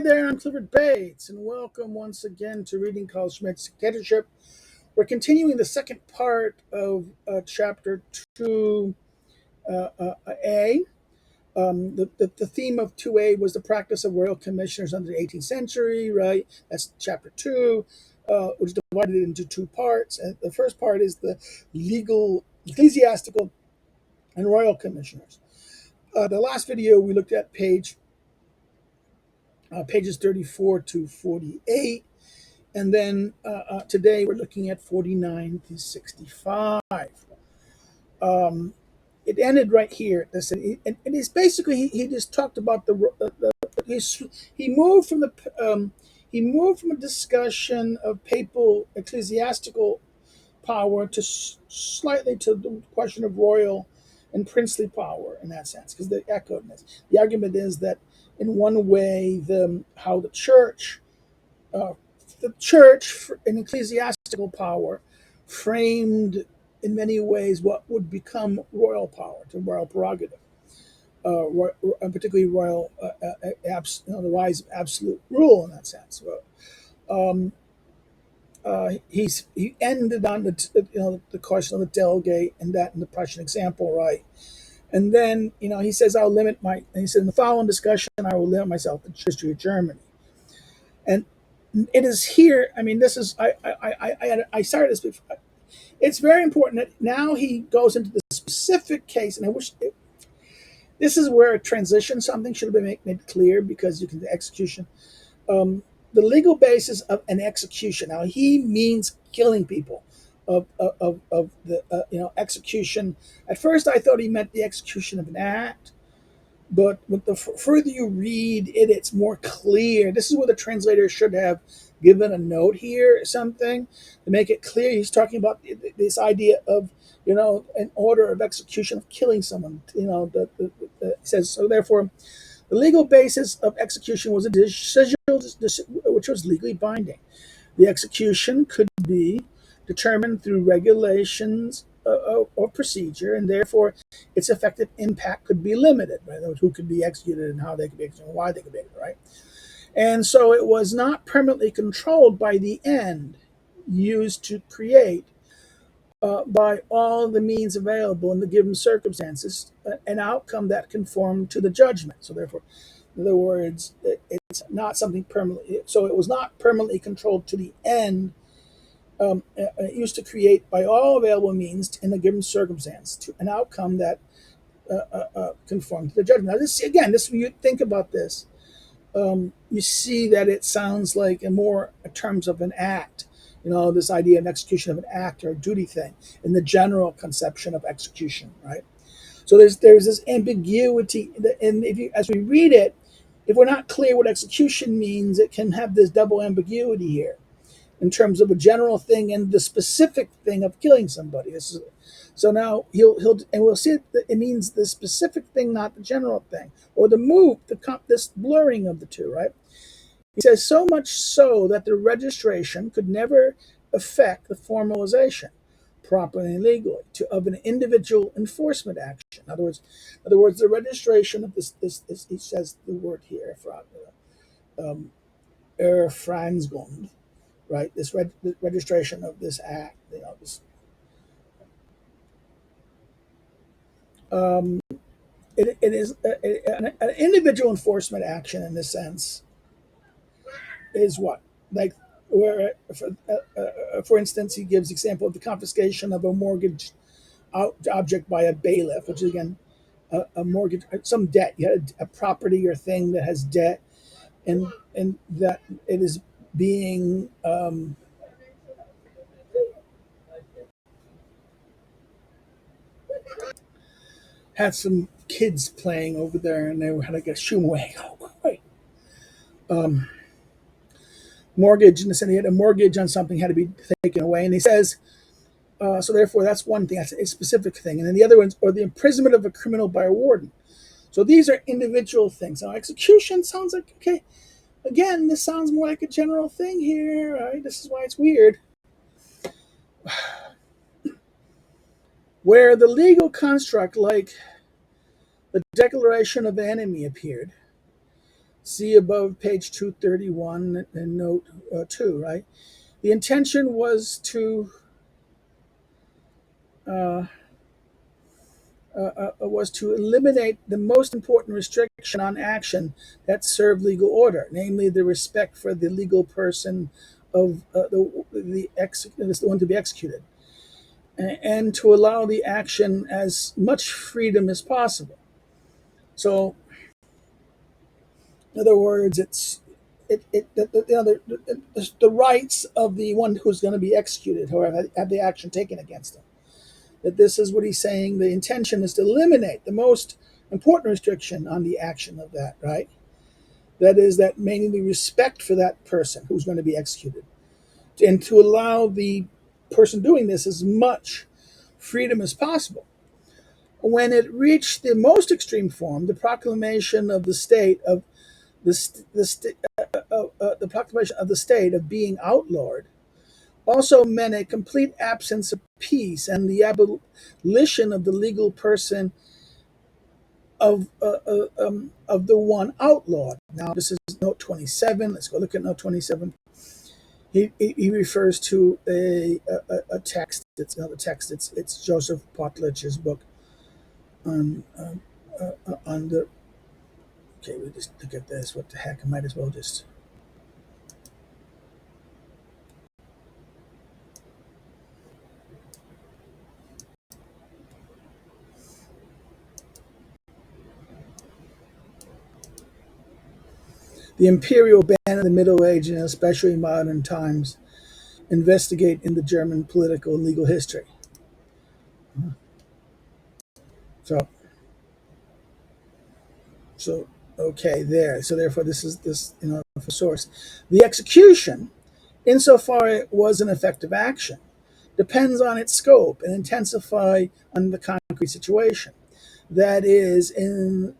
there, I'm Clifford Bates, and welcome once again to Reading Carl Schmitt's Dictatorship. We're continuing the second part of Chapter 2A. The theme of 2A was the practice of royal commissioners under the 18th century, right? That's Chapter 2, which is divided into two parts. And the first part is the legal, ecclesiastical, and royal commissioners. The last video, we looked at pages 34 to 48. And then today we're looking at 49 to 65. It ended right here. And it's basically he just talked about he moved from a discussion of papal ecclesiastical power to slightly to the question of royal and princely power in that sense, because they echoed this. The argument is that in one way, how the church in ecclesiastical power framed in many ways what would become royal power, to royal prerogative, particularly royal, the rise of absolute rule in that sense. He ended on the question of the delegate and that in the Prussian example, right? And then he says he said in the following discussion I will limit myself to the history of Germany. And it is here. I mean, this is I started this before. It's very important that now he goes into the specific case, and I wish this is where a transition something should have been made clear, because you can the execution, the legal basis of an execution. Now he means killing people, of the execution. At first, I thought he meant the execution of an act. But the further you read it, it's more clear. This is where the translator should have given a note here, something to make it clear. He's talking about this idea of, an order of execution of killing someone. It says, so therefore, the legal basis of execution was a decision which was legally binding. The execution could be determined through regulations or procedure, and therefore its effective impact could be limited, right? Who could be executed and how they could be executed and why they could be executed, right? And so it was not permanently controlled by the end used to create by all the means available in the given circumstances an outcome that conformed to the judgment. So therefore, in other words, it's not something permanently. So it was not permanently controlled to the end. It used to create by all available means in a given circumstance to an outcome that conformed to the judgment. Now, this when you think about this, you see that it sounds like more in terms of an act. This idea of execution of an act or a duty thing in the general conception of execution, right? So there's this ambiguity, and as we read it, if we're not clear what execution means, it can have this double ambiguity here, in terms of a general thing and the specific thing of killing somebody. So now and we'll see it means the specific thing, not the general thing, or this blurring of the two, right? He says, so much so that the registration could never affect the formalization, properly and legally, of an individual enforcement action. In other words, the registration of this he says the word here, Erfransgrund, right? This registration of this act, it is an individual enforcement action in this sense. Is what, like, where, for instance, he gives example of the confiscation of a mortgage object by a bailiff, which is again a mortgage, some debt. You had a property or thing that has debt, and that it is being had some kids playing over there, and they had to get shoo away. Oh, wait. Mortgage, in the sense he had a mortgage on something had to be taken away, and he says, so therefore that's one thing, that's a specific thing, and then the other ones, or the imprisonment of a criminal by a warden. So these are individual things. Now execution sounds like, okay, again, this sounds more like a general thing here, right? This is why it's weird. Where the legal construct, like the declaration of enemy, appeared, See above page 231 and note 2, right? The intention uh, was to eliminate the most important restriction on action that served legal order, namely the respect for the legal person of the one to be executed, and to allow the action as much freedom as possible. So, in other words, the rights of the one who's going to be executed, or have the action taken against them. That this is what he's saying. The intention is to eliminate the most important restriction on the action of that, right? That is, that mainly respect for that person who's going to be executed, and to allow the person doing this as much freedom as possible. When it reached the most extreme form, the proclamation of the state of the proclamation of the state of being outlawed also meant a complete absence of peace and the abolition of the legal person of the one outlawed. Now, this is note 27. Let's go look at note 27. He refers to a text. It's another text. It's Joseph Potlich's book on the. Okay, we just look at this. What the heck? I might as well just. The imperial ban of the Middle Age and especially modern times investigate in the German political and legal history. So, so okay, there. So therefore, this is this for source. The execution, insofar it was an effective action, depends on its scope and intensify on the concrete situation. That is, in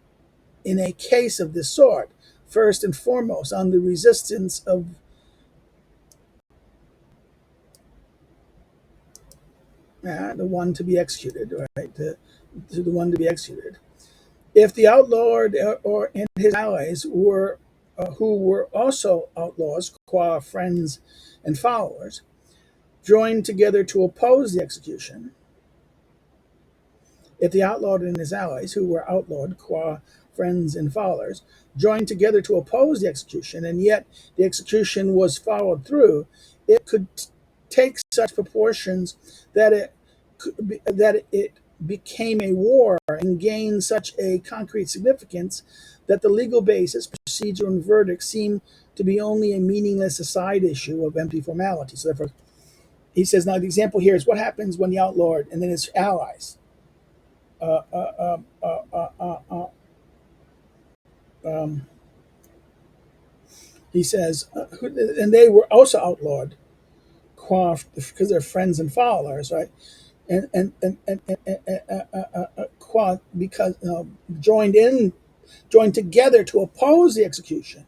a case of this sort, first and foremost on the resistance of the one to be executed, right? To the one to be executed. If the outlawed or and his allies were who were also outlaws, qua friends and followers, joined together to oppose the execution. If the outlawed and his allies, who were outlawed, qua friends and followers, joined together to oppose the execution, and yet the execution was followed through, it could take such proportions that it became a war and gained such a concrete significance that the legal basis, procedure, and verdict seem to be only a meaningless aside issue of empty formality. So therefore, he says, now the example here is what happens when the outlawed and then his allies uh, uh, uh, uh, uh, uh, um, he says, and they were also outlawed because they're friends and followers, right? And because joined together to oppose the execution,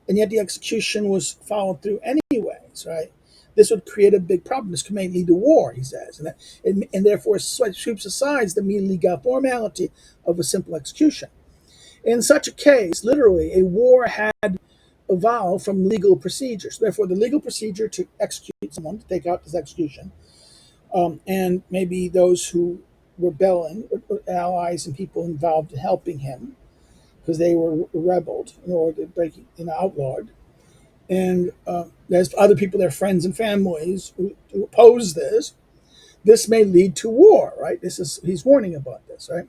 and yet the execution was followed through anyways, right? This would create a big problem. This may lead to war, he says, and therefore sweeps aside the legal formality of a simple execution. In such a case, literally, a war had evolved from legal procedures. Therefore, the legal procedure to execute someone, to take out this execution, and maybe those who were rebelling, allies and people involved in helping him, because they were rebelled in order to break, outlawed. And there's other people, their friends and families, who oppose this. This may lead to war, right? He's warning about this, right?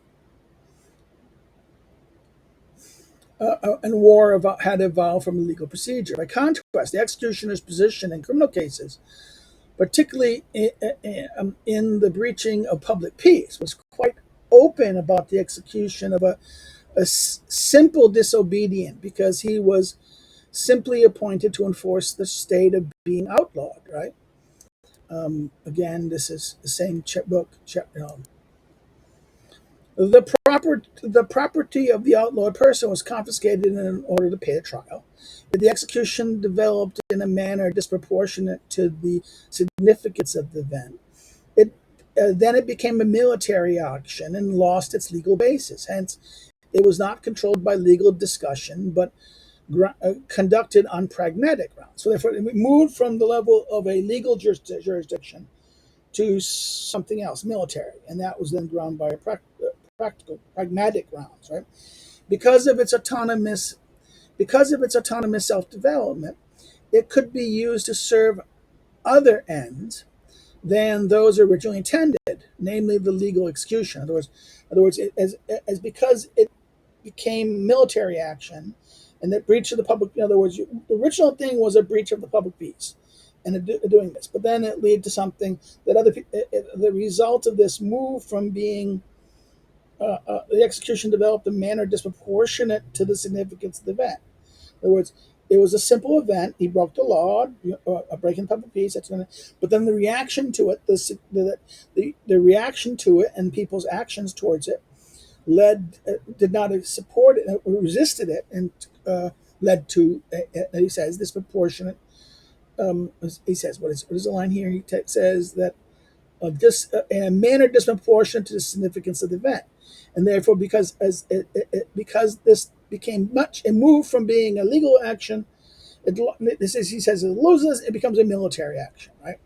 And war had evolved from a legal procedure. By contrast, the executioner's position in criminal cases, particularly in the breaching of public peace, was quite open about the execution of a simple disobedient, because he was simply appointed to enforce the state of being outlawed, right? Again, this is the same book. The property of the outlawed person was confiscated in order to pay the trial. If the execution developed in a manner disproportionate to the significance of the event, it then it became a military action and lost its legal basis. Hence, it was not controlled by legal discussion, but conducted on pragmatic grounds. So therefore, it moved from the level of a legal jurisdiction to something else, military, and that was then ground by a practical, pragmatic grounds, right? Because of its autonomous, because of its autonomous self-development, it could be used to serve other ends than those originally intended, namely the legal execution. In other words, as because it became military action, and that breach of the public. In other words, the original thing was a breach of the public peace, and doing this, but then it led to something that the result of this move from being the execution developed a manner disproportionate to the significance of the event. In other words, it was a simple event. He broke the law, breaking public peace. But then the reaction to it, the reaction to it, and people's actions towards it, did not support it, resisted it, and led to, he says, disproportionate. He says, what is the line here? Says that in a manner disproportionate to the significance of the event, and therefore, because this became much, it moved from being a legal action. He says it loses, it becomes a military action, right?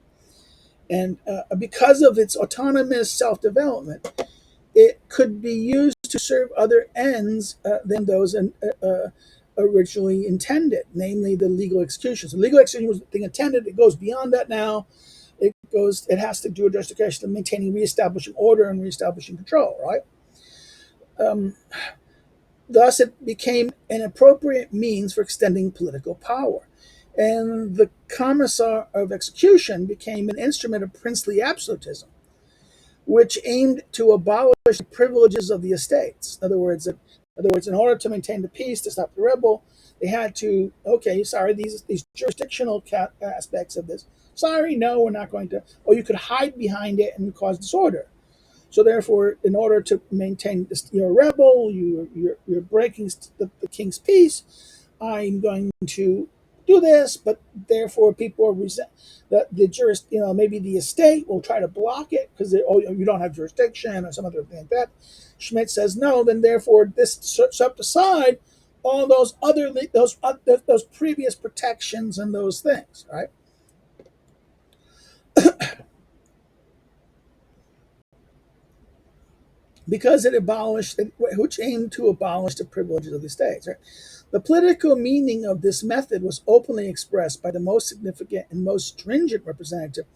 And because of its autonomous self-development, it could be used to serve other ends than those originally intended, namely the legal execution. So legal execution was the thing intended. It goes beyond that now. It has to do a justification of maintaining, reestablishing order and reestablishing control, right? Thus, it became an appropriate means for extending political power. And the commissar of execution became an instrument of princely absolutism, which aimed to abolish the privileges of the estates. In order to maintain the peace, to stop the rebel, they had to, okay, sorry, these jurisdictional aspects of this. Sorry, no, we're not going to. Or you could hide behind it and cause disorder. So therefore, in order to maintain this, you're a rebel, you're breaking the king's peace. I'm going to do this, but therefore people are maybe the estate will try to block it because you don't have jurisdiction or some other thing like that. Schmitt says no. Then therefore this swept aside all those previous protections and those things, right? Because which aimed to abolish the privileges of the states. Right? The political meaning of this method was openly expressed by the most significant and most stringent representative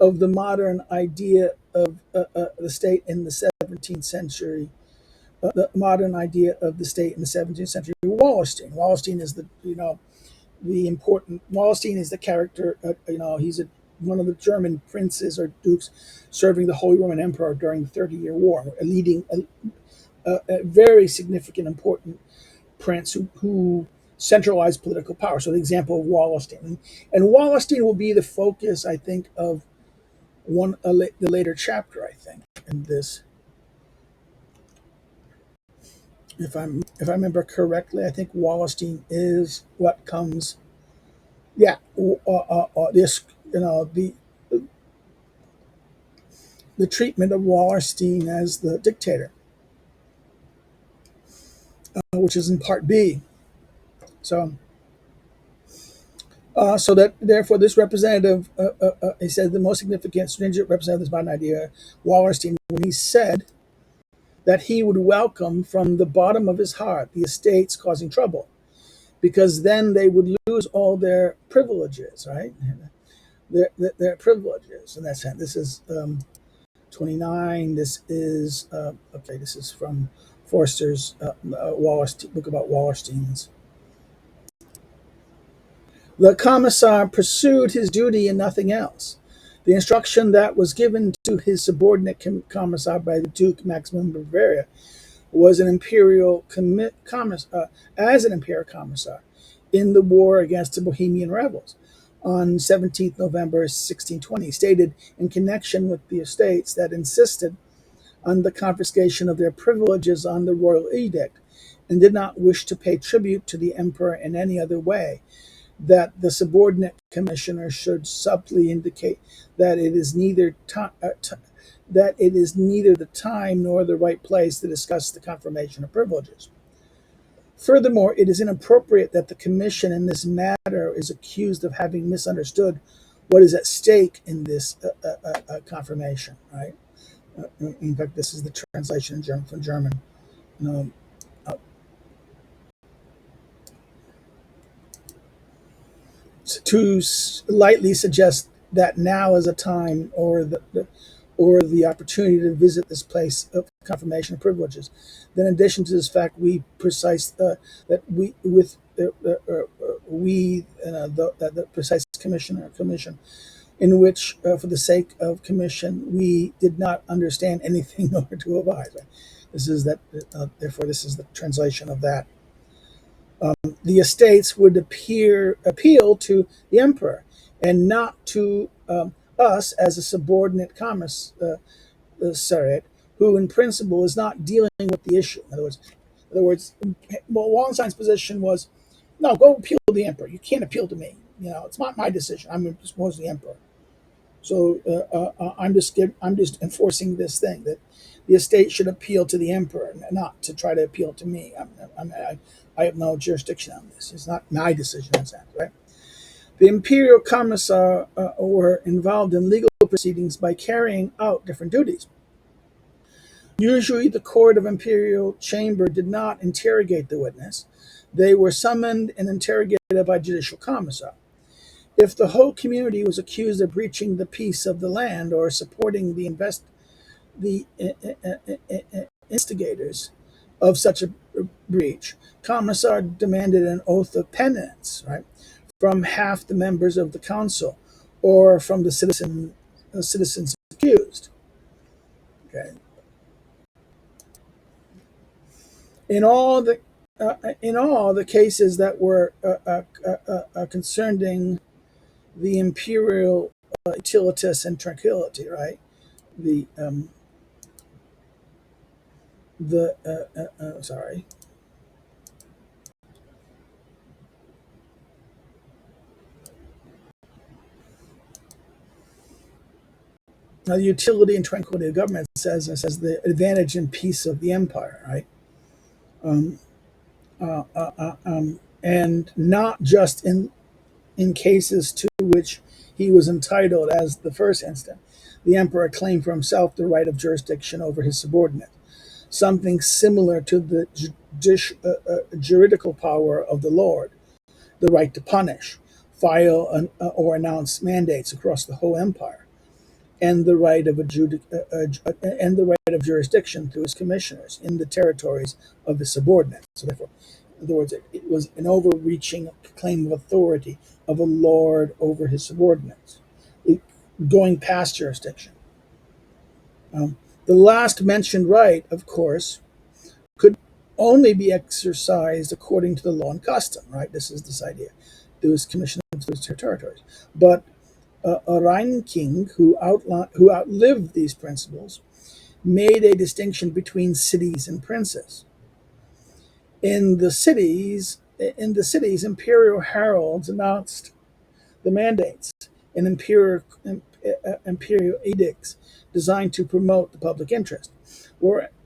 of the modern idea of the state in the 17th century. The modern idea of the state in the 17th century, Wallenstein. Wallenstein is Wallenstein is the character. He's one of the German princes or dukes serving the Holy Roman Emperor during the 30-Year War, leading a very significant, important prince who centralized political power. So the example of Wallenstein. And Wallenstein will be the focus, I think, of the later chapter, I think, in this. If I remember correctly, I think Wallenstein is what comes. Yeah, this the treatment of Wallerstein as the dictator, which is in part B. So, so that therefore this representative, he said the most significant stringent representative of this modern idea, Wallerstein, when he said that he would welcome from the bottom of his heart the estates causing trouble, because then they would lose all their privileges, right? Their privileges, and that's this is 29. This is okay. This is from Forster's book about Wallersteins. The commissar pursued his duty and nothing else. The instruction that was given to his subordinate commissar by the Duke Maximilian of Bavaria was an imperial commissar in the war against the Bohemian rebels on 17th November 1620, stated in connection with the estates that insisted on the confiscation of their privileges on the royal edict and did not wish to pay tribute to the emperor in any other way, that the subordinate commissioner should subtly indicate that it is neither the time nor the right place to discuss the confirmation of privileges. Furthermore, it is inappropriate that the commission in this matter is accused of having misunderstood what is at stake in this confirmation, right? In fact, this is the translation in German, from German. Um, to lightly suggest that now is a time or the opportunity to visit this place of confirmation of privileges. Then, in addition to this fact, we precise that we with the precise commission in which, for the sake of commission, we did not understand anything nor to abide. Right? This is that. Therefore, this is the translation of that. The estates would appeal to the emperor and not to us as a subordinate commissariat, who in principle is not dealing with the issue. In other words, well, Wallenstein's position was, no, go appeal to the emperor. You can't appeal to me. It's not my decision. I'm supposed to the emperor. So I'm just enforcing this thing that the estate should appeal to the emperor, not to try to appeal to me. I have no jurisdiction on this. It's not my decision, in that, right? The imperial commissar were involved in legal proceedings by carrying out different duties. Usually, the court of imperial chamber did not interrogate the witness. They were summoned and interrogated by judicial commissar. If the whole community was accused of breaching the peace of the land or supporting the instigators of such a breach, commissar demanded an oath of penance, right, from half the members of the council or from the citizens accused. Okay. In all the cases that were concerning the imperial utilitas and tranquility, right? Sorry. Now, the utility and tranquility of government says the advantage and peace of the empire, right? Um, and not just in cases to which he was entitled, as the first instant. The emperor claimed for himself the right of jurisdiction over his subordinate, something similar to the juridical power of the lord, the right to punish, file or announce mandates across the whole empire, and the right of jurisdiction through his commissioners in the territories of his subordinates. So, therefore, in other words, it was an overreaching claim of authority of a lord over his subordinates, going past jurisdiction. The last mentioned right, of course, could only be exercised according to the law and custom, right? This is this idea. There was commission of those territories. But a Rhine king who outlived these principles made a distinction between cities and princes. In the cities, imperial heralds announced the mandates and imperial edicts designed to promote the public interest.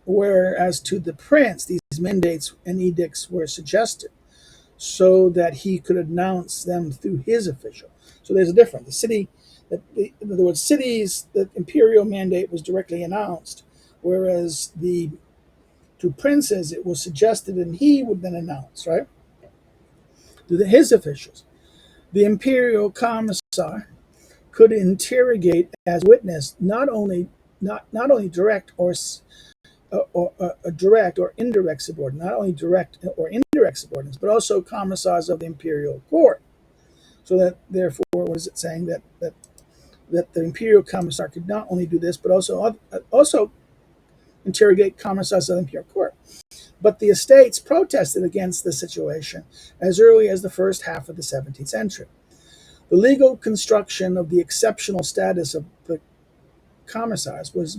Whereas to the prince, these mandates and edicts were suggested so that he could announce them through his official. So there's a difference. In other words, cities, the imperial mandate was directly announced, whereas to princes it was suggested and he would then announce, right, to his officials. The imperial commissar could interrogate as witness not only direct or direct or indirect subordinates, not only direct or indirect subordinates, but also commissars of the imperial court. So that therefore, what is it saying that the imperial commissar could not only do this, but also interrogate commissars of the imperial court. But the estates protested against the situation as early as the first half of the 17th century. The legal construction of the exceptional status of the commissars was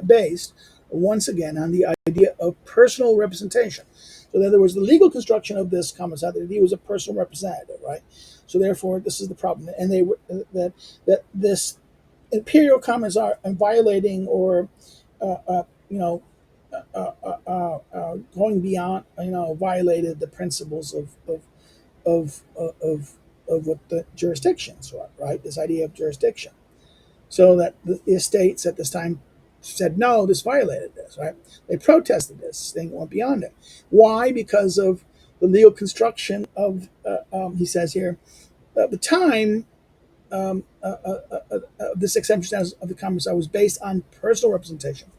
based once again on the idea of personal representation. So in other words, the legal construction of this commissar, that he was a personal representative, right? So therefore, this is the problem, and they were that this imperial commissar violating or going beyond, violated the principles of what the jurisdictions were, right? This idea of jurisdiction, so that the estates at this time said no, this violated this, right? They protested this thing, went beyond it. Why? Because of the legal construction of, he says here, at the time, this exemption of the commissar was based on personal representation.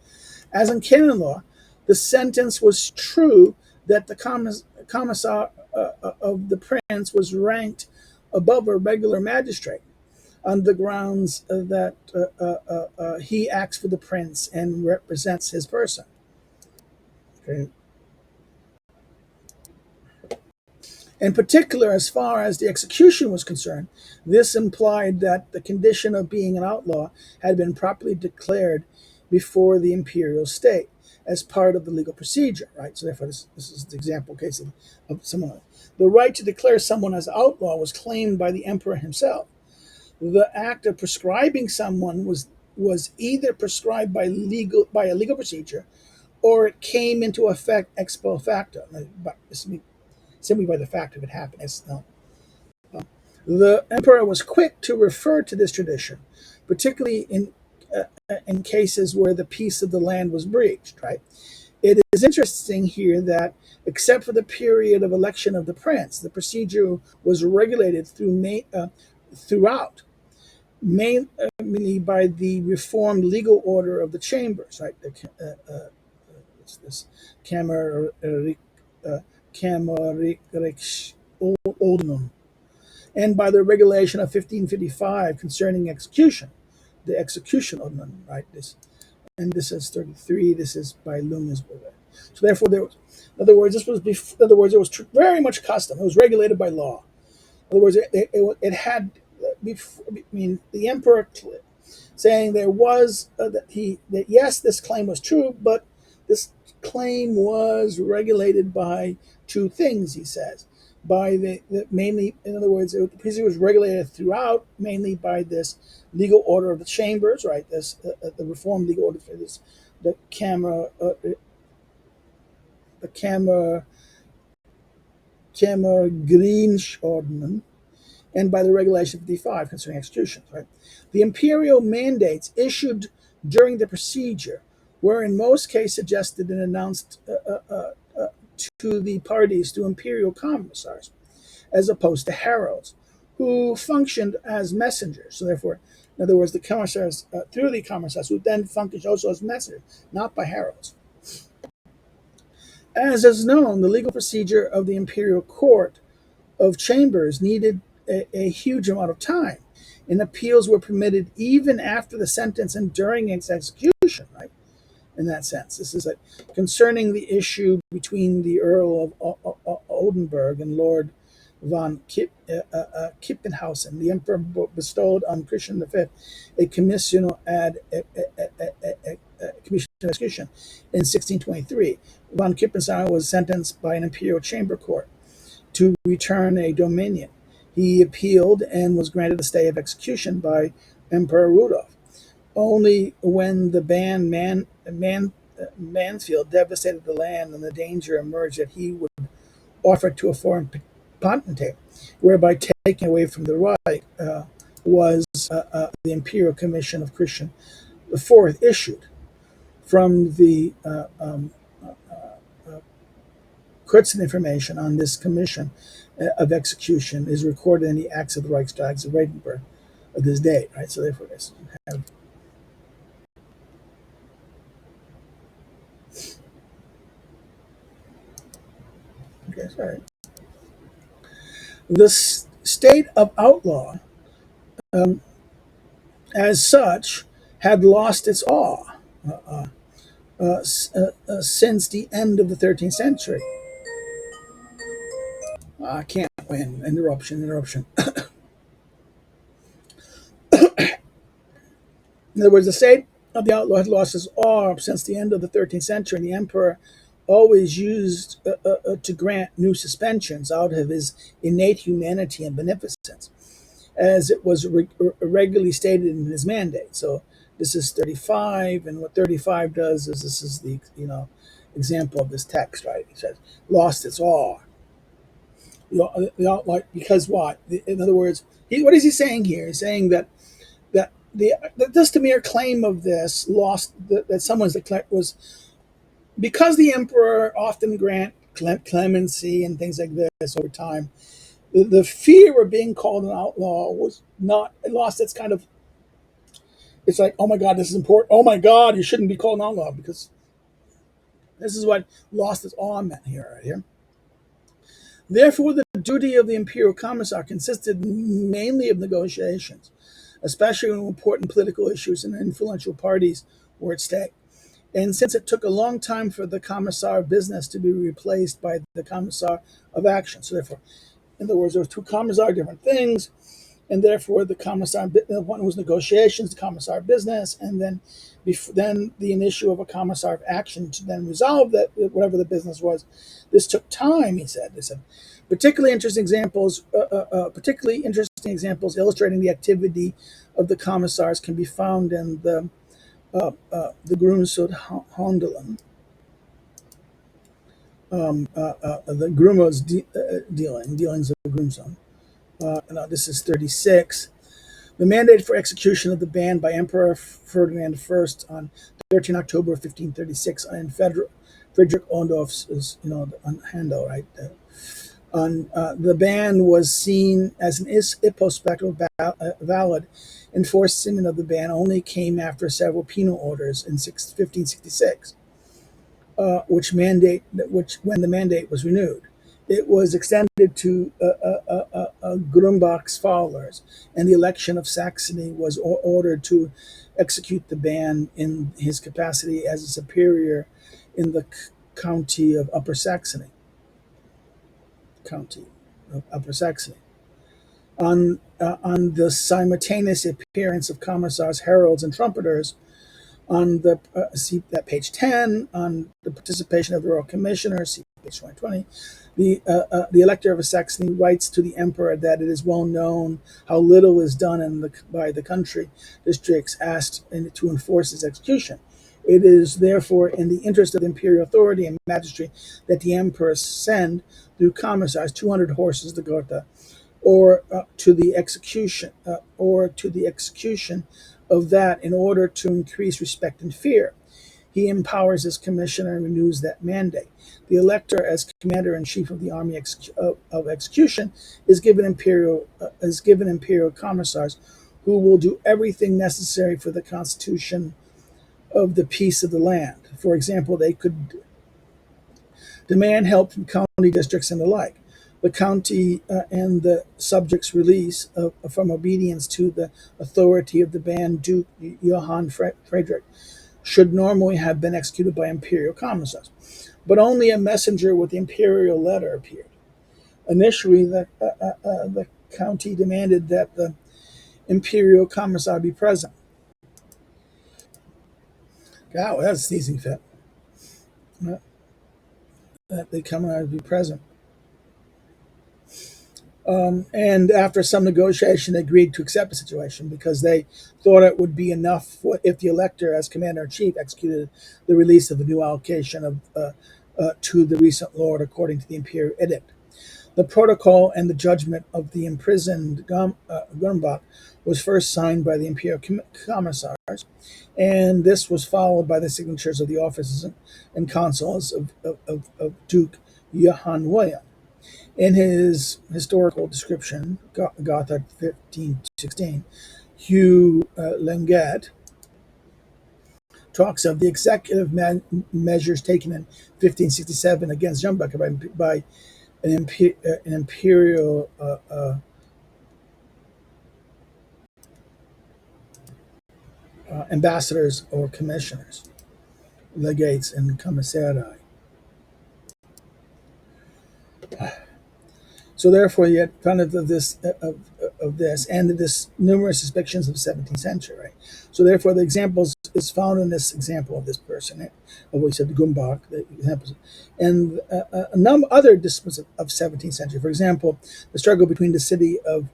As in canon law, the sentence was true that the commissar of the prince was ranked above a regular magistrate on the grounds that he acts for the prince and represents his person. Okay. In particular, as far as the execution was concerned, this implied that the condition of being an outlaw had been properly declared before the imperial state as part of the legal procedure, right? So therefore, this is the example case of someone. The right to declare someone as outlaw was claimed by the emperor himself. The act of prescribing someone was either prescribed by a legal procedure, or it came into effect ex post facto. Simply by the fact of it happening. The emperor was quick to refer to this tradition, particularly in cases where the peace of the land was breached. Right. It is interesting here that, except for the period of election of the prince, the procedure was regulated throughout, mainly by the reformed legal order of the chambers. Right. This Kammerriksordnung, and by the regulation of 1555 concerning execution, the execution ordnung, right? This is 33. This is by Lungesburger. So therefore, in other words, it was very much custom. It was regulated by law. In other words, it had. The emperor saying there was that yes, this claim was true, but this claim was regulated by two things. He says, by the mainly, in other words, the procedure was regulated throughout, mainly by this legal order of the chambers, right? This the reformed legal order for this, the Kammergeringsordnung, and by the regulation 55 concerning executions. Right? The imperial mandates issued during the procedure were in most cases suggested and announced to the parties to imperial commissars, as opposed to heralds, who functioned as messengers. So therefore, in other words, the commissars, through the commissars, who then functioned also as messengers, not by heralds. As is known, the legal procedure of the imperial court of chambers needed a huge amount of time, and appeals were permitted even after the sentence and during its execution, right? In that sense, this is concerning the issue between the Earl of Oldenburg and Lord von Kippenhausen. The emperor bestowed on Christian V a commission ad commission of execution in 1623. Von Kippenhausen was sentenced by an imperial chamber court to return a dominion. He appealed and was granted a stay of execution by Emperor Rudolf. Only when the band Mansfield devastated the land and the danger emerged that he would offer it to a foreign potentate, whereby taking away from the Reich was the Imperial Commission of Christian IV issued. From the Kurzen information on this commission of execution is recorded in the Acts of the Reichstags of Edinburgh of this date, right? So therefore, this have. Okay, sorry. The state of outlaw, as such, had lost its awe since the end of the 13th century. I can't win. Interruption. In other words, the state of the outlaw had lost its awe since the end of the 13th century, and the emperor always used to grant new suspensions out of his innate humanity and beneficence, as it was regularly stated in his mandate. So this is 35, and what 35 does is this is the example of this text, right? He says, lost its awe. Like, because what? In other words, what is he saying here? He's saying that just the mere claim of this lost that someone's was because the emperor often grant clemency and things like this over time. The fear of being called an outlaw was not it lost its kind of. It's like, oh my God, this is important. Oh my God, you shouldn't be called an outlaw because this is what lost its awe meant here, right here. Therefore, the duty of the imperial commissar consisted mainly of negotiations, especially when important political issues and influential parties were at stake. And since it took a long time for the commissar of business to be replaced by the commissar of action, so therefore, in other words, there were two commissar different things, and therefore the commissar one was negotiations, the commissar of business, and then the issue of a commissar of action to then resolve that whatever the business was. This took time, he said. They said particularly interesting examples illustrating the activity of the commissars can be found in the Grundsud Handelen, the Grumos dealings of the Grumson. This is 36. The mandate for execution of the ban by Emperor Ferdinand I on 13 October 1536 in Friedrich Ondorf's, on Handel, right? The ban was seen as an ipso facto valid. Enforcement of the ban only came after several penal orders in 1566, when the mandate was renewed. It was extended to Grumbach's followers, and the election of Saxony was ordered to execute the ban in his capacity as a superior in the county of Upper Saxony. On the simultaneous appearance of commissars, heralds, and trumpeters, on the see that page 10, on the participation of the royal commissioners, see page 20, the elector of Saxony writes to the emperor that it is well known how little is done by the country districts asked to enforce its execution. It is therefore in the interest of the imperial authority and magistracy that the emperor send through commissars 200 horses to Gotha, or to the execution of that, in order to increase respect and fear. He empowers his commissioner and renews that mandate. The elector, as commander-in-chief of the army of execution, is given imperial commissars who will do everything necessary for the constitution of the peace of the land. For example, they could demand help from county districts and the like. The county and the subjects' release from obedience to the authority of the Ban Duke Johann Friedrich should normally have been executed by imperial commissars, but only a messenger with the imperial letter appeared. Initially, the county demanded that the imperial commissar be present. God, that's a sneezing fit. That the commissar be present. And after some negotiation, they agreed to accept the situation because they thought it would be enough if the elector, as commander-in-chief, executed the release of the new allocation to the recent lord according to the imperial edict. The protocol and the judgment of the imprisoned Grumbach was first signed by the imperial commissars, and this was followed by the signatures of the officers and consuls of Duke Johann William. In his historical description, Gotha 1516, Hugh Lengat talks of the executive measures taken in 1567 against Grumbach by an imperial ambassadors or commissioners, legates and commissarii. So therefore, you had kind of this and this numerous suspicions of the 17th century. Right? So therefore, the examples is found in this example of this person, of what we said, Grumbach, the examples, and a number other disputes of 17th century. For example, the struggle between the city of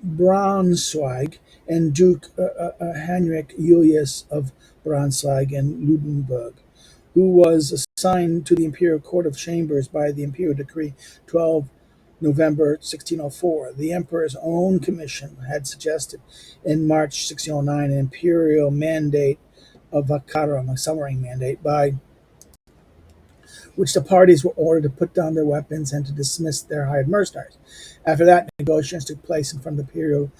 Braunschweig and Duke Heinrich Julius of Braunschweig, and Lunenburg, who was assigned to the Imperial Court of Chambers by the Imperial Decree 12 November 1604. The Emperor's own commission had suggested in March 1609 an imperial mandate of vacarum, a summary mandate, by which the parties were ordered to put down their weapons and to dismiss their hired mercenaries. After that, negotiations took place in front of the imperial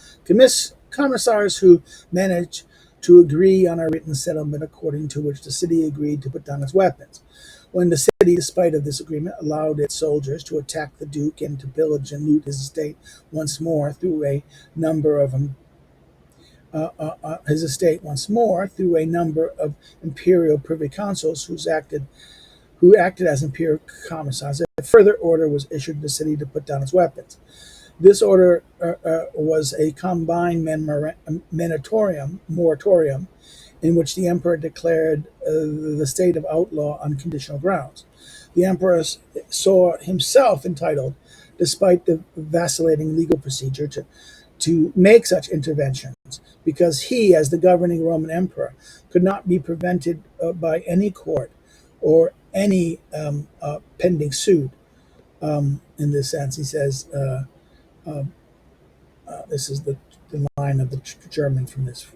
commissars, who managed to agree on a written settlement according to which the city agreed to put down its weapons. When the city, despite of this agreement, allowed its soldiers to attack the duke and to pillage and loot his estate once more through a number of imperial privy councils who acted as imperial commissars, a further order was issued to the city to put down its weapons. This order was a combined moratorium in which the emperor declared the state of outlaw on conditional grounds. The emperor saw himself entitled, despite the vacillating legal procedure, to make such interventions, because he, as the governing Roman emperor, could not be prevented by any court or any pending suit. In this sense, he says, this is the line of the German from this,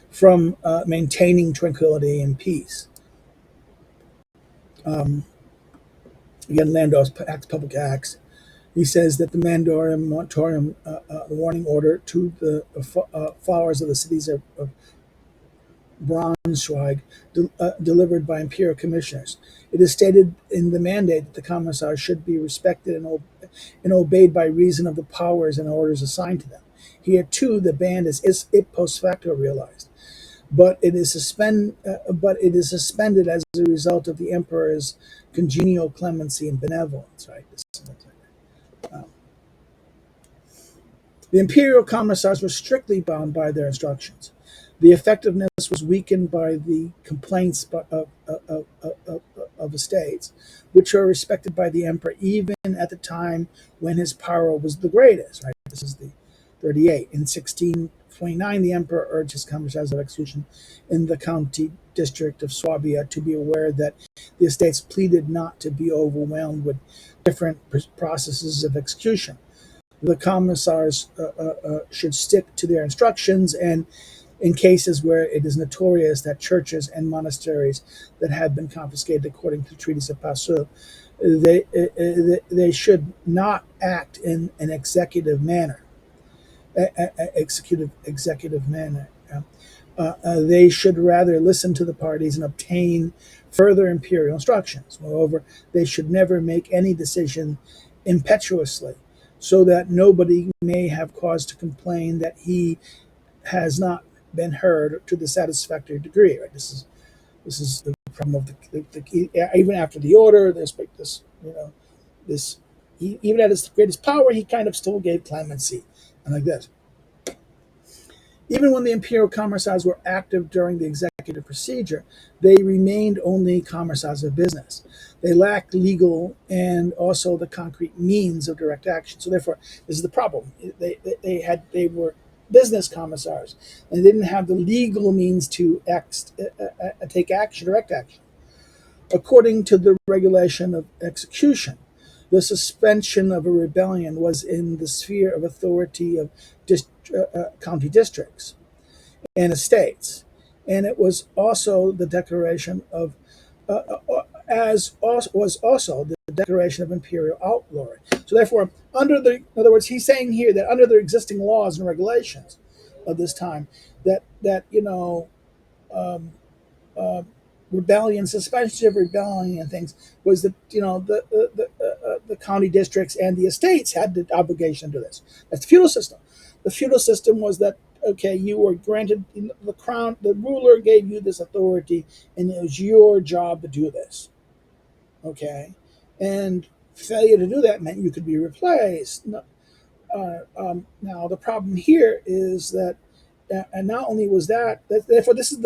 from maintaining tranquility and peace. Again, Landau's Public Acts. He says that the moratorium, the warning order to the followers of the cities of Braunschweig, delivered by imperial commissioners. It is stated in the mandate that the commissars should be respected and obeyed by reason of the powers and orders assigned to them. Here, too, the ban is post facto realized, but it is suspended as a result of the emperor's congenial clemency and benevolence. Right. The imperial commissars were strictly bound by their instructions. The effectiveness was weakened by the complaints of estates, which were respected by the emperor even at the time when his power was the greatest. Right. This is the 38. In 1629, the emperor urged his commissars of execution in the county district of Swabia to be aware that the estates pleaded not to be overwhelmed with different processes of execution. The commissars should stick to their instructions, and in cases where it is notorious that churches and monasteries that have been confiscated according to the treaties of Passau, they should not act in an executive manner. They should rather listen to the parties and obtain further imperial instructions. Moreover, they should never make any decision impetuously, so that nobody may have cause to complain that he has not been heard to the satisfactory degree. Right? This is the problem of even after the order. There's this, this even at his greatest power, he kind of still gave clemency, and like this. Even when the imperial commissars were active during the executive procedure, they remained only commissars of business. They lacked legal and also the concrete means of direct action. So therefore, this is the problem. They were business commissars and didn't have the legal means to take action, direct action. According to the regulation of execution, the suspension of a rebellion was in the sphere of authority of county districts and estates, and it was also the declaration of, was also the declaration of imperial outlawry. So therefore, in other words, he's saying here that under the existing laws and regulations of this time, um, uh, rebellion, suspension of rebellion, and things was that the county districts and the estates had the obligation to this. That's the feudal system. The feudal system was that you were granted the crown, the ruler gave you this authority, and it was your job to do this. And failure to do that meant you could be replaced. Now the problem here is that, and not only was that, therefore this is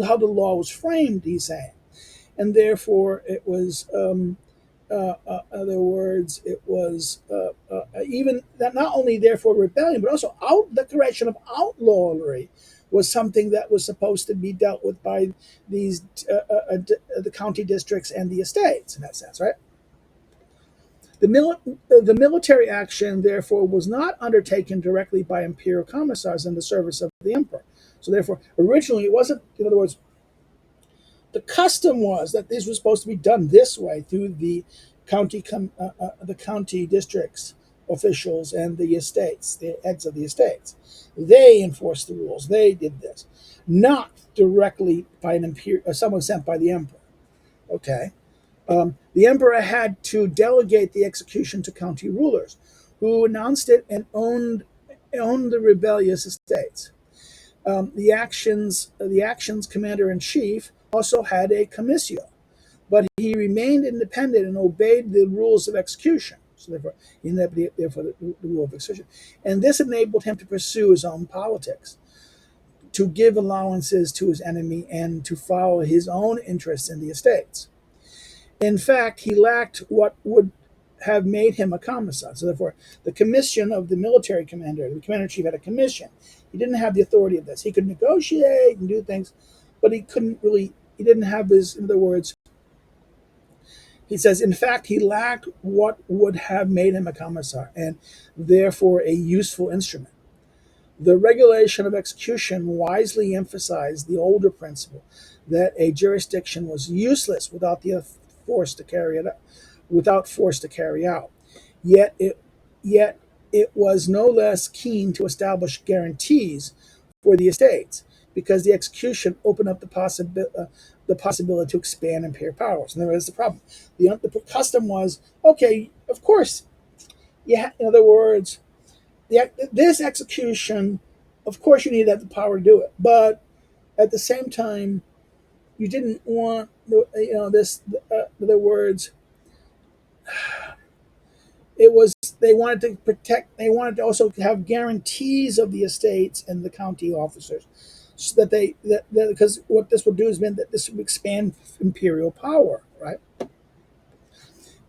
how the law was framed. He's saying, and therefore it was. Other words, it was even that not only therefore rebellion, but also declaration of outlawry was something that was supposed to be dealt with by these the county districts and the estates, in that sense, right? The military action, therefore, was not undertaken directly by imperial commissars in the service of the emperor. So, therefore, originally it wasn't, in other words, the custom was that this was supposed to be done this way through the county districts officials and the estates, the heads of the estates. They enforced the rules. They did this, not directly by someone sent by the emperor. Okay. The emperor had to delegate the execution to county rulers, who announced it and owned the rebellious estates. The actions commander in chief also had a commissio, but he remained independent and obeyed the rules of execution. So therefore, the rule of execution, and this enabled him to pursue his own politics, to give allowances to his enemy, and to follow his own interests in the estates. In fact, he lacked what would have made him a commissar. So therefore, the commission of the military commander, the commander-in-chief had a commission. He didn't have the authority of this. He could negotiate and do things, but he didn't have his, in other words, he says, in fact, he lacked what would have made him a commissar, and therefore a useful instrument. The regulation of execution wisely emphasized the older principle that a jurisdiction was useless without the force to carry it out, Yet it was no less keen to establish guarantees for the estates, because the execution opened up the possibility to expand imperial powers. And there is the problem. The custom was, okay, of course, in other words, this execution, of course, you need to have the power to do it, but at the same time, you didn't want, this. In other words, it was they wanted to protect. They wanted to also have guarantees of the estates and the county officers, so that because what this would do is mean that this would expand imperial power, right?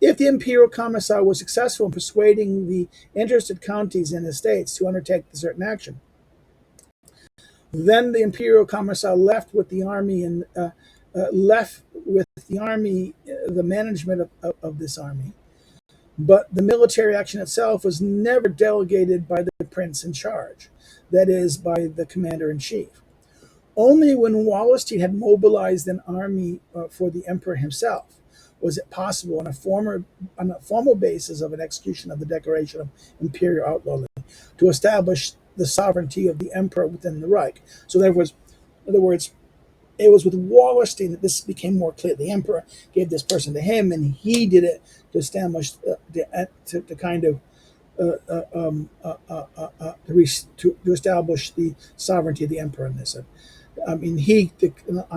If the imperial commissar was successful in persuading the interested counties and estates to undertake a certain action, then the imperial commissar left with the army the management of this army. But the military action itself was never delegated by the prince in charge, that is, by the commander-in-chief. Only when Wallenstein had mobilized an army for the emperor himself was it possible, on a formal basis of an execution of the Declaration of Imperial Outlawry, to establish the sovereignty of the emperor within the Reich. So in other words, it was with Wallenstein that this became more clear. The emperor gave this person to him, and he did it to establish to establish the sovereignty of the emperor in this. On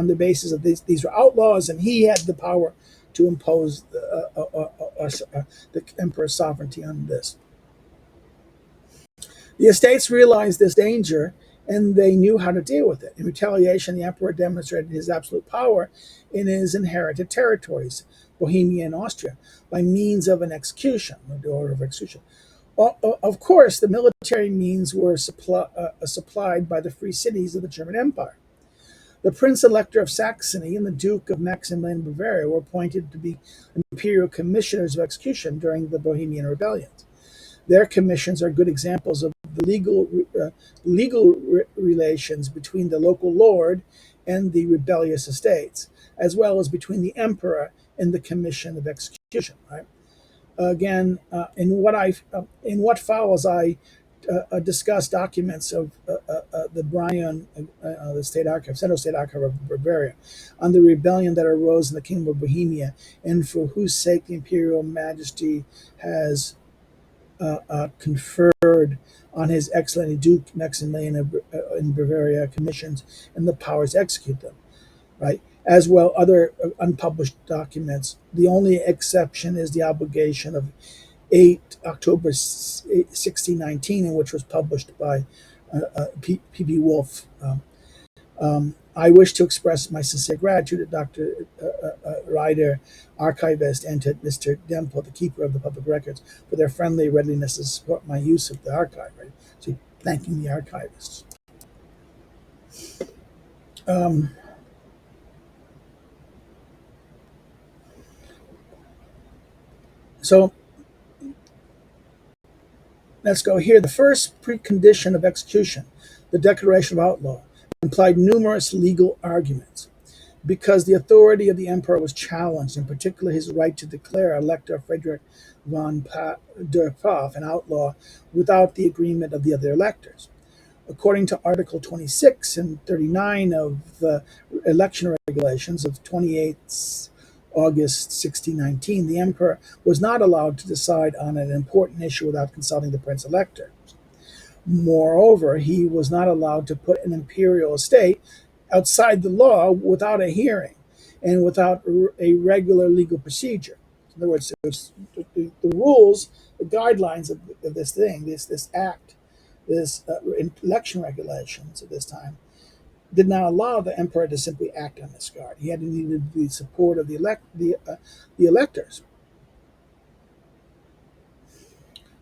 the basis of these were outlaws, and he had the power to impose the emperor's sovereignty on this. The estates realized this danger, and they knew how to deal with it. In retaliation, the emperor demonstrated his absolute power in his inherited territories, Bohemia and Austria, by means of an execution, the order of execution. Of course, the military means were supplied by the free cities of the German Empire. The Prince Elector of Saxony and the Duke of Maximilian of Bavaria were appointed to be imperial commissioners of execution during the Bohemian rebellions. Their commissions are good examples of the legal relations between the local lord and the rebellious estates, as well as between the emperor and the commission of execution. Right? Again, in what follows, I discuss documents of the Bryan, the State Archive, Central State Archive of Bavaria, on the rebellion that arose in the Kingdom of Bohemia, and for whose sake the Imperial Majesty has conferred on His Excellency Duke Maximilian in Bavaria commissions and the powers to execute them, right? As well, other unpublished documents. The only exception is the obligation of 8 October 1619, in which was published by P.B. Wolf. I wish to express my sincere gratitude to Dr. Ryder, archivist, and to Mr. Dempel, the keeper of the public records, for their friendly readiness to support my use of the archive. Right? So, thanking the archivists. Um, so let's go here. The first precondition of execution, the declaration of outlaw, implied numerous legal arguments. Because the authority of the emperor was challenged, in particular his right to declare Elector Frederick der Pfaff an outlaw without the agreement of the other electors. According to Article 26 and 39 of the election regulations of 28th August 1619, the emperor was not allowed to decide on an important issue without consulting the prince elector. Moreover, he was not allowed to put an imperial estate outside the law without a hearing and without a regular legal procedure. In other words, the rules, the guidelines of this thing, this act, this election regulations at this time, did not allow the emperor to simply act on this guard. He had to need the support of the electors.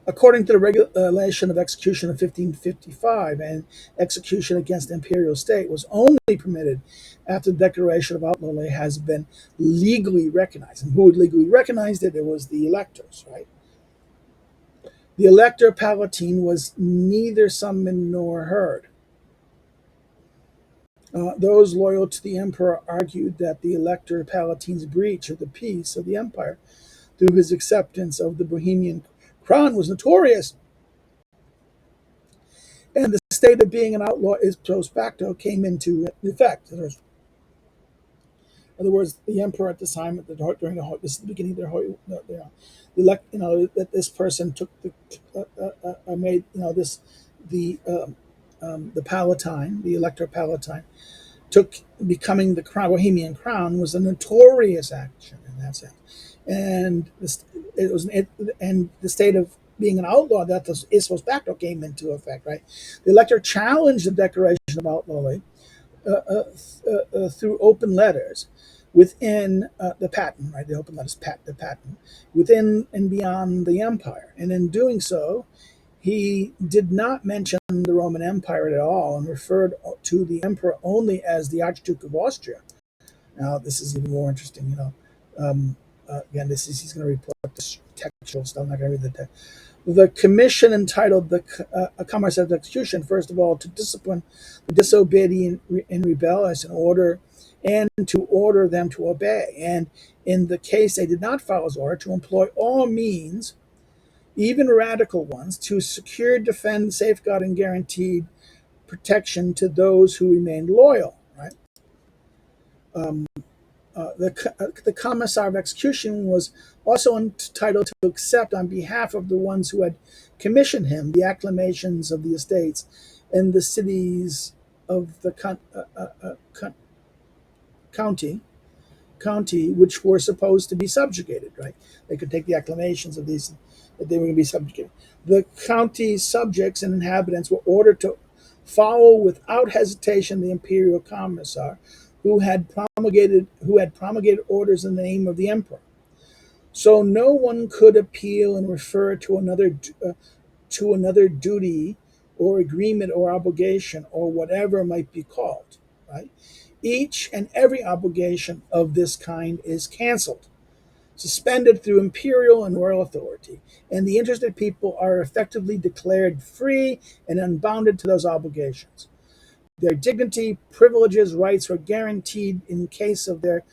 According to the regulation of execution of 1555, and execution against the imperial state was only permitted after the declaration of outlawry has been legally recognized. And who had legally recognized it? It was the electors, right? The elector palatine was neither summoned nor heard. Those loyal to the emperor argued that the elector palatine's breach of the peace of the empire through his acceptance of the Bohemian crown was notorious, and the state of being an outlaw is post facto came into effect. In other words, the emperor at this time, during this is the beginning of that this person took made this the Palatine, the Elector Palatine, took becoming the crown, Bohemian crown was a notorious action in that sense, and and the state of being an outlaw that is post facto came into effect. Right, the elector challenged the declaration of outlawry through open letters within the patent, right? The open letters, the patent, within and beyond the empire, and in doing so, he did not mention the Roman Empire at all and referred to the emperor only as the Archduke of Austria. Now, this is even more interesting. Again, he's going to report the textual stuff. I'm not going to read the text. The commission entitled the Commissars of Execution, first of all, to discipline the disobedient and rebellious in order and to order them to obey. And in the case they did not follow his order, to employ all means, even radical ones, to secure, defend, safeguard, and guaranteed protection to those who remained loyal. Right. The commissar of execution was also entitled to accept on behalf of the ones who had commissioned him the acclamations of the estates and the cities of the county which were supposed to be subjugated. Right, they could take the acclamations of these that they were going to be subjugated. The county's subjects and inhabitants were ordered to follow without hesitation the imperial commissar, who had promulgated orders in the name of the emperor. So no one could appeal and refer to another duty or agreement or obligation or whatever might be called. Right? Each and every obligation of this kind is canceled, suspended through imperial and royal authority, and the interested people are effectively declared free and unbounded to those obligations. Their dignity, privileges, rights are guaranteed in case of their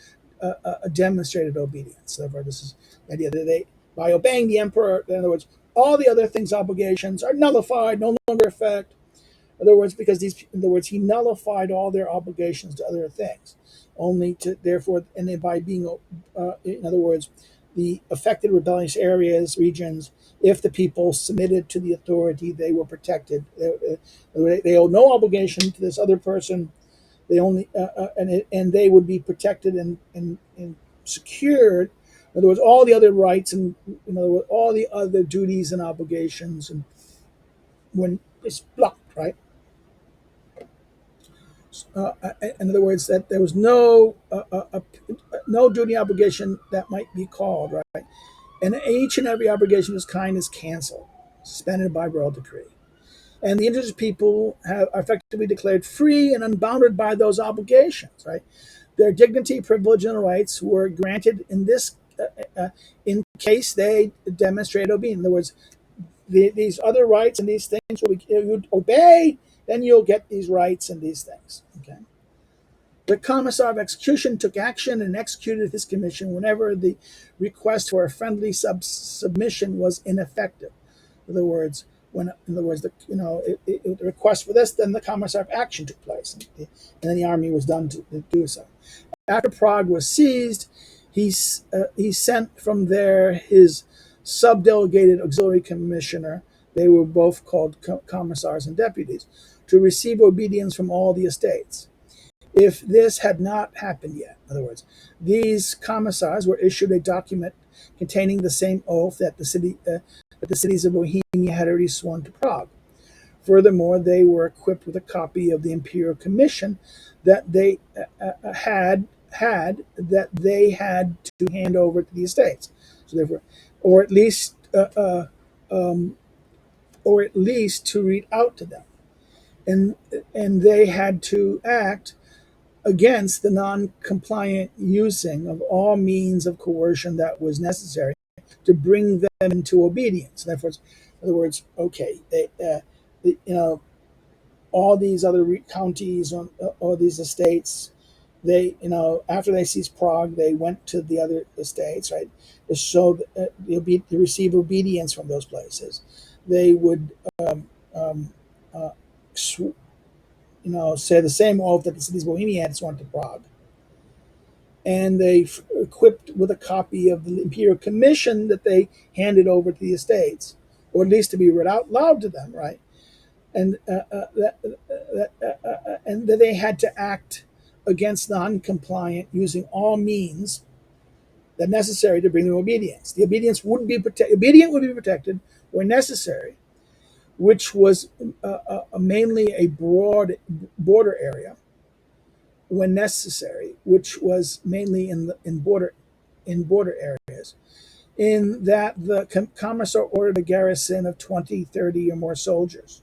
demonstrated obedience. Therefore, this is the idea that by obeying the emperor, in other words, all the other things, obligations are nullified, no longer effect. In other words, he nullified all their obligations to other things, only to therefore, and then by being, in other words, the affected rebellious areas, regions, if the people submitted to the authority, they were protected. They owe no obligation to this other person. They only and they would be protected and secured. In other words, all the other rights and in other words, all the other duties and obligations, and when it's blocked, right? In other words, that there was no duty obligation that might be called, right? And each and every obligation of this kind is canceled, suspended by royal decree. And the interested people are effectively declared free and unbounded by those obligations, right? Their dignity, privilege, and rights were granted in case they demonstrate obedience. In other words, these other rights and these things will be, you obey, then you'll get these rights and these things. Okay. The Commissar of Execution took action and executed his commission whenever the request for a friendly submission was ineffective. In other words, the request for this, then the Commissar of Action took place, and then the army was done to do so. After Prague was seized, he sent from there his subdelegated auxiliary commissioner. They were both called commissars and deputies, to receive obedience from all the estates. If this had not happened yet, in other words, these commissars were issued a document containing the same oath that the cities of Bohemia had already sworn to Prague. Furthermore, they were equipped with a copy of the imperial commission that they had to hand over to the estates. So therefore, or at least to read out to them, and they had to act against the non-compliant using of all means of coercion that was necessary to bring them into obedience. Therefore, in other words, okay, all these other counties or these estates, they, after they seized Prague, they went to the other estates, right, to show to receive obedience from those places. They would, say the same oath that the cities of Bohemia had sworn to Prague. And they equipped with a copy of the imperial commission that they handed over to the estates, or at least to be read out loud to them, right? And and that they had to act against non-compliant using all means that necessary to bring them obedience. The obedience would be protected where necessary, which was mainly a broad border area. When necessary, which was mainly in border areas, in that the commissar ordered a garrison of 20, 30, or more soldiers.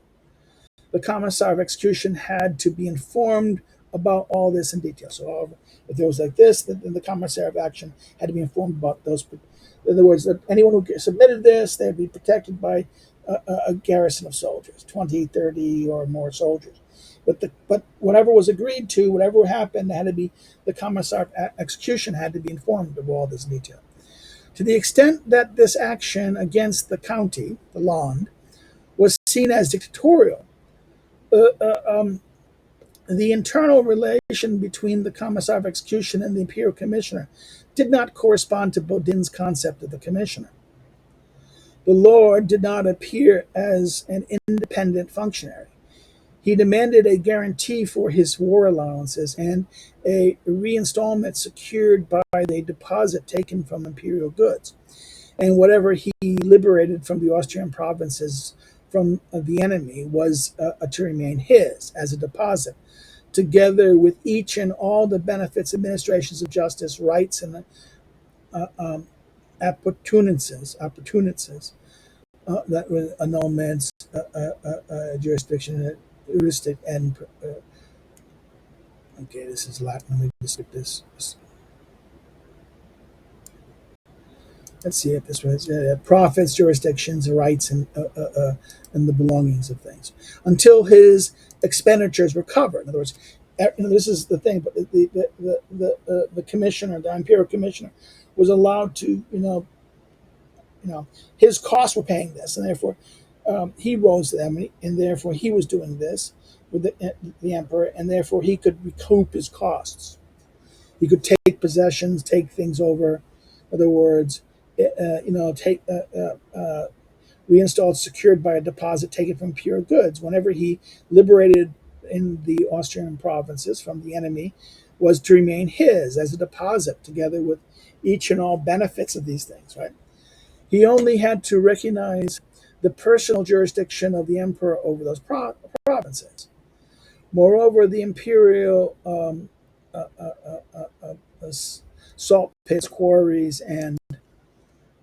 The commissar of execution had to be informed about all this in detail. So if there was like this, then the commissar of action had to be informed about those. In other words, that anyone who submitted this, they'd be protected by a garrison of soldiers, 20, 30, or more soldiers. But whatever was agreed to, whatever happened, had to be the commissar of execution had to be informed of all this detail. To the extent that this action against the county, the land, was seen as dictatorial, the internal relation between the commissar of execution and the imperial commissioner did not correspond to Bodin's concept of the commissioner. The lord did not appear as an independent functionary. He demanded a guarantee for his war allowances and a reinstallment secured by a deposit taken from imperial goods. And whatever he liberated from the Austrian provinces from the enemy was to remain his as a deposit, together with each and all the benefits, administrations of justice, rights, and opportunities that were annulments, jurisdiction, heuristic, and okay, this is Latin. Let me just skip this. Let's see if this was profits, jurisdictions, rights, and the belongings of things until his expenditures were covered. In other words, this is the thing. But the commissioner, the imperial commissioner, was allowed to his costs were paying this, and therefore he rose to them, and therefore he was doing this with the emperor, and therefore he could recoup his costs. He could take possessions, take things over. In other words, take reinstalled, secured by a deposit taken from pure goods. Whenever he liberated in the Austrian provinces from the enemy, was to remain his as a deposit, together with each and all benefits of these things. Right? He only had to recognize the personal jurisdiction of the emperor over those provinces. Moreover, the imperial salt pits, quarries, and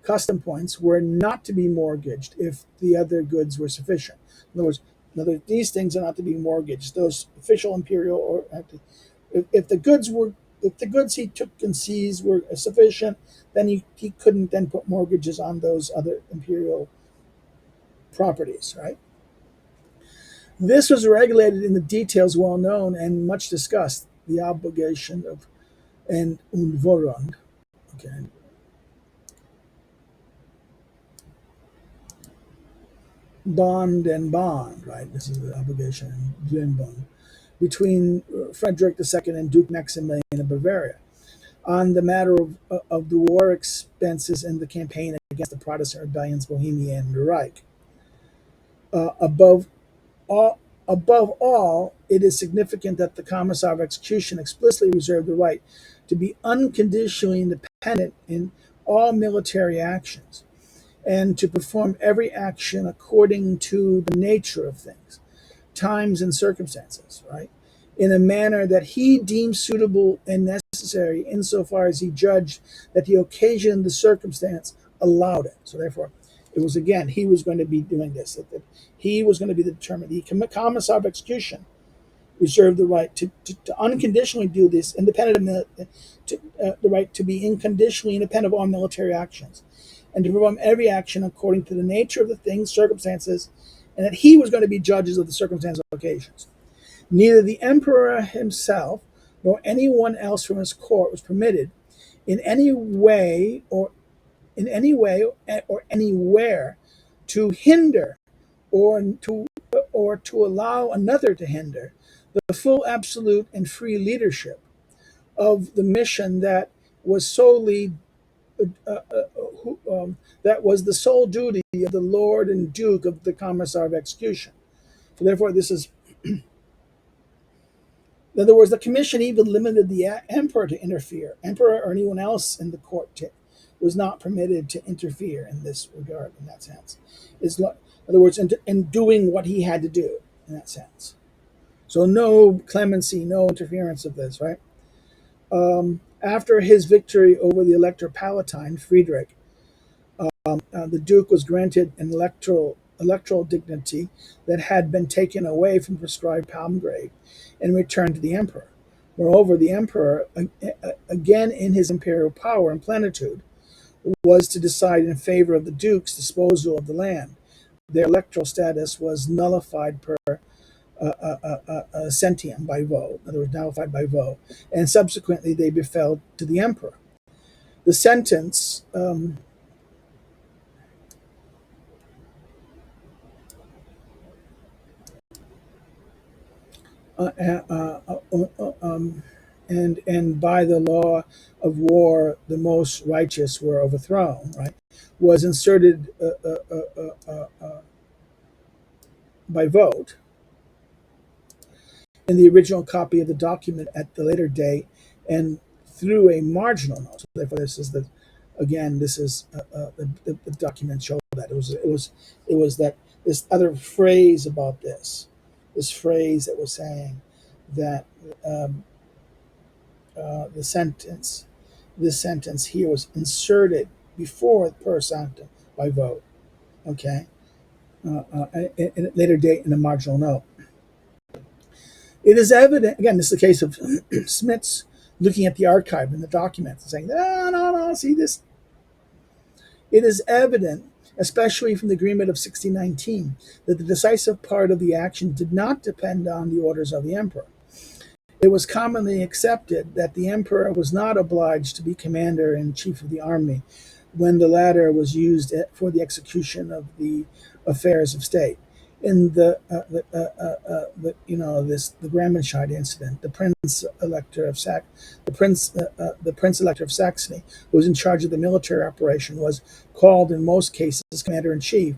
custom points were not to be mortgaged if the other goods were sufficient. In other words, In other words, these things are not to be mortgaged. Those official imperial or if the goods were if the goods he took and seized were sufficient, then he couldn't then put mortgages on those other imperial properties, right? This was regulated in the details well known and much discussed, the obligation of and Unvorund. Okay. Bond and bond, right? This is the obligation, Bond, between Frederick II and Duke Maximilian of Bavaria on the matter of the war expenses in the campaign against the Protestant rebellions, Bohemia, and the Reich. Uh, above all, above all, it is significant that the Commissar of Execution explicitly reserved the right to be unconditionally independent in all military actions and to perform every action according to the nature of things, times, and circumstances, right? In a manner that he deemed suitable and necessary insofar as he judged that the occasion and the circumstance allowed it. So therefore, it was again, he was going to be doing this. That he was going to be the determined. The Commissar of Execution reserved the right to unconditionally do this, independent of the right to be unconditionally independent of all military actions, and to perform every action according to the nature of the things, circumstances, and that he was going to be judges of the circumstances and occasions. Neither the emperor himself nor anyone else from his court was permitted in any way or anywhere to hinder or to allow another to hinder the full, absolute, and free leadership of the mission that was solely that was the sole duty of the Lord and Duke of the Commissar of Execution. So therefore, this is, in other words, the commission even limited the emperor to interfere. Emperor or anyone else in the court was not permitted to interfere in this regard, in that sense. In other words, in doing what he had to do, in that sense. So no clemency, no interference of this, right? After his victory over the Elector Palatine, Friedrich, the Duke was granted an electoral dignity that had been taken away from prescribed Palmgrave and returned to the Emperor. Moreover, the Emperor, again in his imperial power and plenitude, was to decide in favor of the Duke's disposal of the land. Their electoral status was nullified per sentium by vote, in other words, nullified by vote, and subsequently they befell to the Emperor. The sentence uh, uh, and by the law of war, the most righteous were overthrown. Right, was inserted by vote in the original copy of the document at the later date, and through a marginal note. So therefore, this is the again. This is the document showed that it was that this other phrase about this phrase that was saying that. The sentence, this sentence here was inserted before per sanctum by vote. Okay, in a later date in a marginal note. It is evident. Again, this is the case of Schmitt's looking at the archive and the documents and saying, "No, no, no. See this." It is evident, especially from the agreement of 1619, that the decisive part of the action did not depend on the orders of the emperor. It was commonly accepted that the emperor was not obliged to be commander-in-chief of the army when the latter was used for the execution of the affairs of state. In the Gramenscheid incident, the prince elector of Saxony, who was in charge of the military operation, was called in most cases commander-in-chief,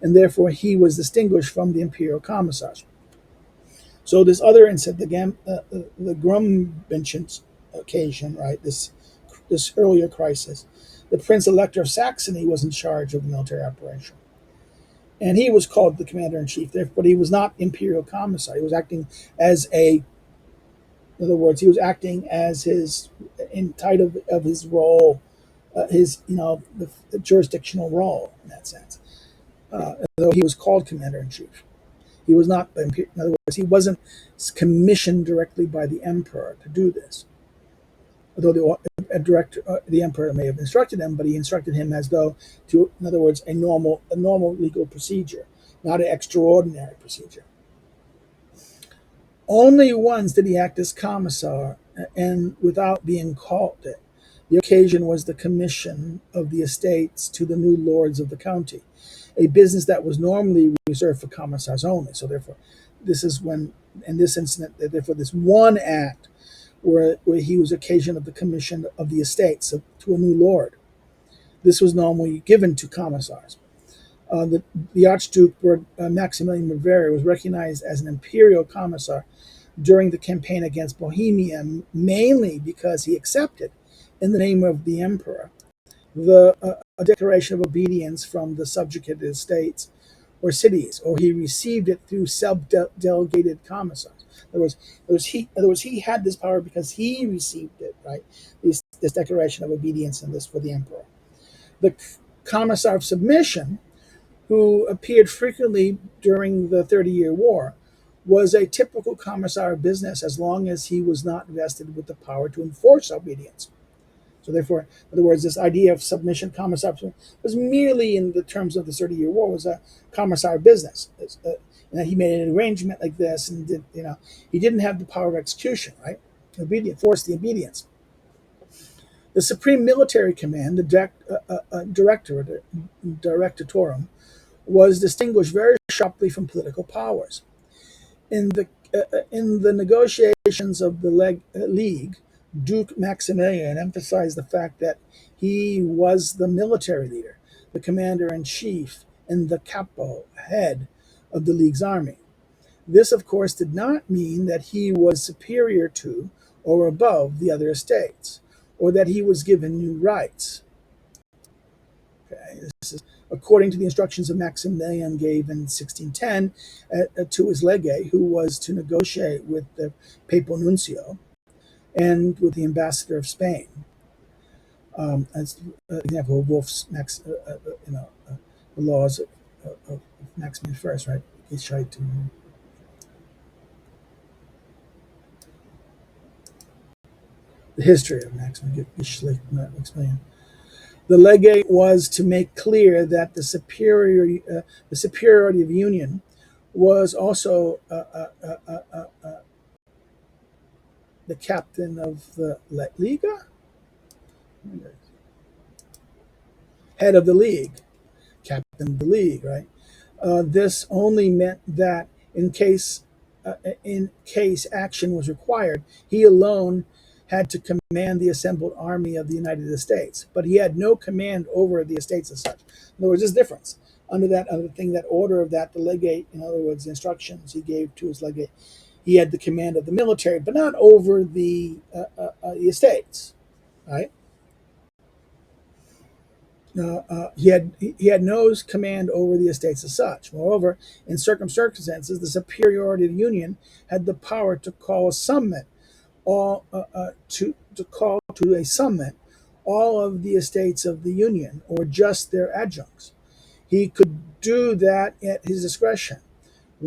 and therefore he was distinguished from the imperial commissars. So this other incident, the Grumbenchen occasion, right? This earlier crisis, the Prince Elector of Saxony was in charge of the military operation, and he was called the commander in chief. But he was not imperial commissar. He was acting as in other words, he was acting as his in title of his role, the jurisdictional role in that sense. Though he was called commander in chief. He was not, in other words, he wasn't commissioned directly by the emperor to do this. Although the emperor may have instructed him, but he instructed him as though to, in other words, a normal legal procedure, not an extraordinary procedure. Only once did he act as commissar, and without being called it. The occasion was the commission of the estates to the new lords of the county, a business that was normally reserved for commissars only. So therefore, this is when, in this incident, therefore this one act where he was occasion of the commission of the estates to a new lord. This was normally given to commissars. The Archduke Maximilian of Bavaria was recognized as an imperial commissar during the campaign against Bohemia, mainly because he accepted, in the name of the emperor, a declaration of obedience from the subjugated states or cities, or he received it through self-delegated commissars. In other words, he had this power because he received it, right? This declaration of obedience and this for the emperor. The commissar of submission, who appeared frequently during the 30-Year War, was a typical commissar of business as long as he was not vested with the power to enforce obedience. So therefore, in other words, this idea of submission, commissar, was merely in the terms of the 30-Year War, was a commissar of business. And he made an arrangement like this, and he didn't have the power of execution, right? Obedience, force the obedience. The supreme military command, the Dictatorum, was distinguished very sharply from political powers. In the negotiations of the League, Duke Maximilian emphasized the fact that he was the military leader, the commander-in-chief, and the capo, head of the League's army. This, of course, did not mean that he was superior to or above the other estates, or that he was given new rights. Okay, this is according to the instructions of Maximilian gave in 1610 to his legate, who was to negotiate with the papal nuncio and with the ambassador of Spain. As an example of Wolf's the laws of Maximilian I, right? The history of Maximilian. The legate was to make clear that the superiority of union was also the captain of the Liga, head of the league, captain of the league, right? This only meant that in case action was required, he alone had to command the assembled army of the United States, but he had no command over the estates as such. In other words, there's difference. Under that order of that, the legate, in other words, the instructions he gave to his legate, he had the command of the military, but not over the estates, right? He had no command over the estates as such. Moreover, in circumstances, the superiority of the union had the power to call a summit, to call to a summit all of the estates of the union or just their adjuncts. He could do that at his discretion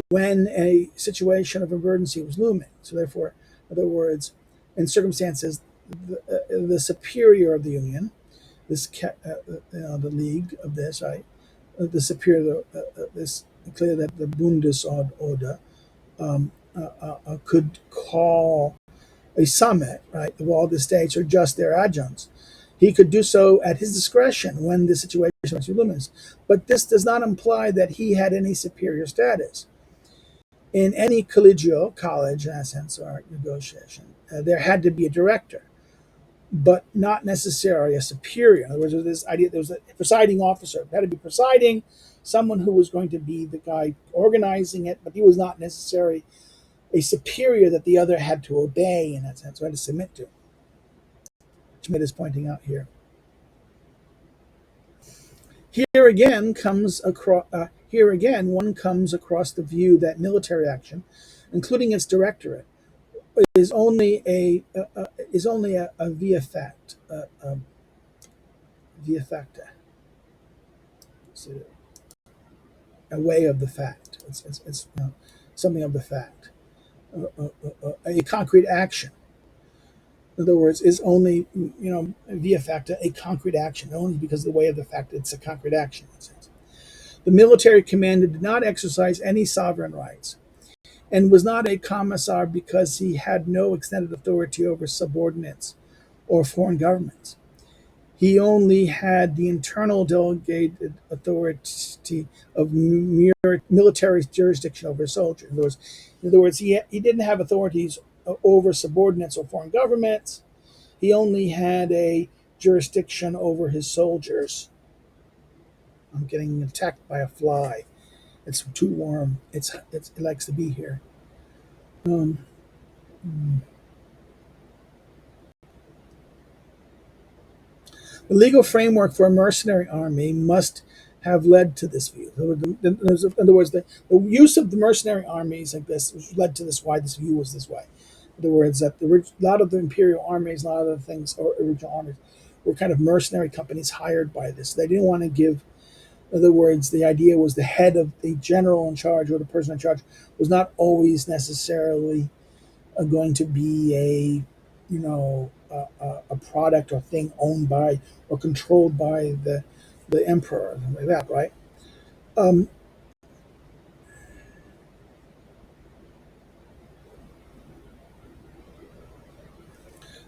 when a situation of emergency was looming. So therefore, in other words, in circumstances, the superior of the union, the league of this, right? The superior, this clear that the Bundesorder could call a summit, right, of all the states or just their adjuncts. He could do so at his discretion when the situation was luminous. But this does not imply that he had any superior status. In any collegio, college in essence, or negotiation, there had to be a director, but not necessarily a superior. In other words, this idea there was a presiding officer. It had to be presiding, someone who was going to be the guy organizing it, but he was not necessarily a superior that the other had to obey in that sense, or had to submit to. Schmitt is pointing out here. Here again, one comes across the view that military action, including its directorate, is only a via fact, via facta, a way of the fact. It's something of the fact. A concrete action, in other words, is only via facta a concrete action, only because of the way of the fact it's a concrete action. The military commander did not exercise any sovereign rights and was not a commissar because he had no extended authority over subordinates or foreign governments. He only had the internal delegated authority of military jurisdiction over soldiers. In other words, he didn't have authorities over subordinates or foreign governments. He only had a jurisdiction over his soldiers. I'm getting attacked by a fly. It's too warm. It likes to be here. Um, the legal framework for a mercenary army must have led to this view. In other words, the use of the mercenary armies like this led to this, why this view was this way. In other words, that a lot of the imperial armies, a lot of the things, or original armies, were kind of mercenary companies hired by this. They didn't want to give. In other words, the idea was the head of the general in charge or the person in charge was not always necessarily going to be a product or thing owned by or controlled by the emperor, something like that, right? Um,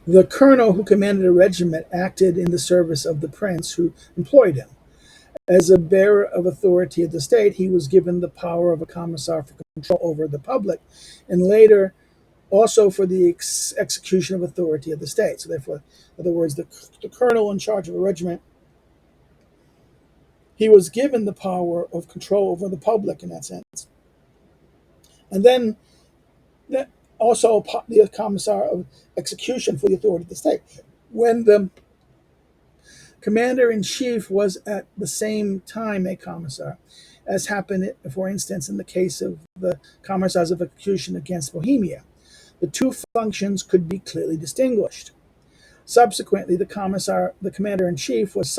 the colonel who commanded a regiment acted in the service of the prince who employed him. As a bearer of authority of the state, he was given the power of a commissar for control over the public, and later also for the execution of authority of the state. So, therefore, in other words, the colonel in charge of a regiment, he was given the power of control over the public in that sense. And then that also the commissar of execution for the authority of the state. When the commander in chief was at the same time a commissar, as happened, for instance, in the case of the commissars of execution against Bohemia. The two functions could be clearly distinguished. Subsequently, the commander in chief the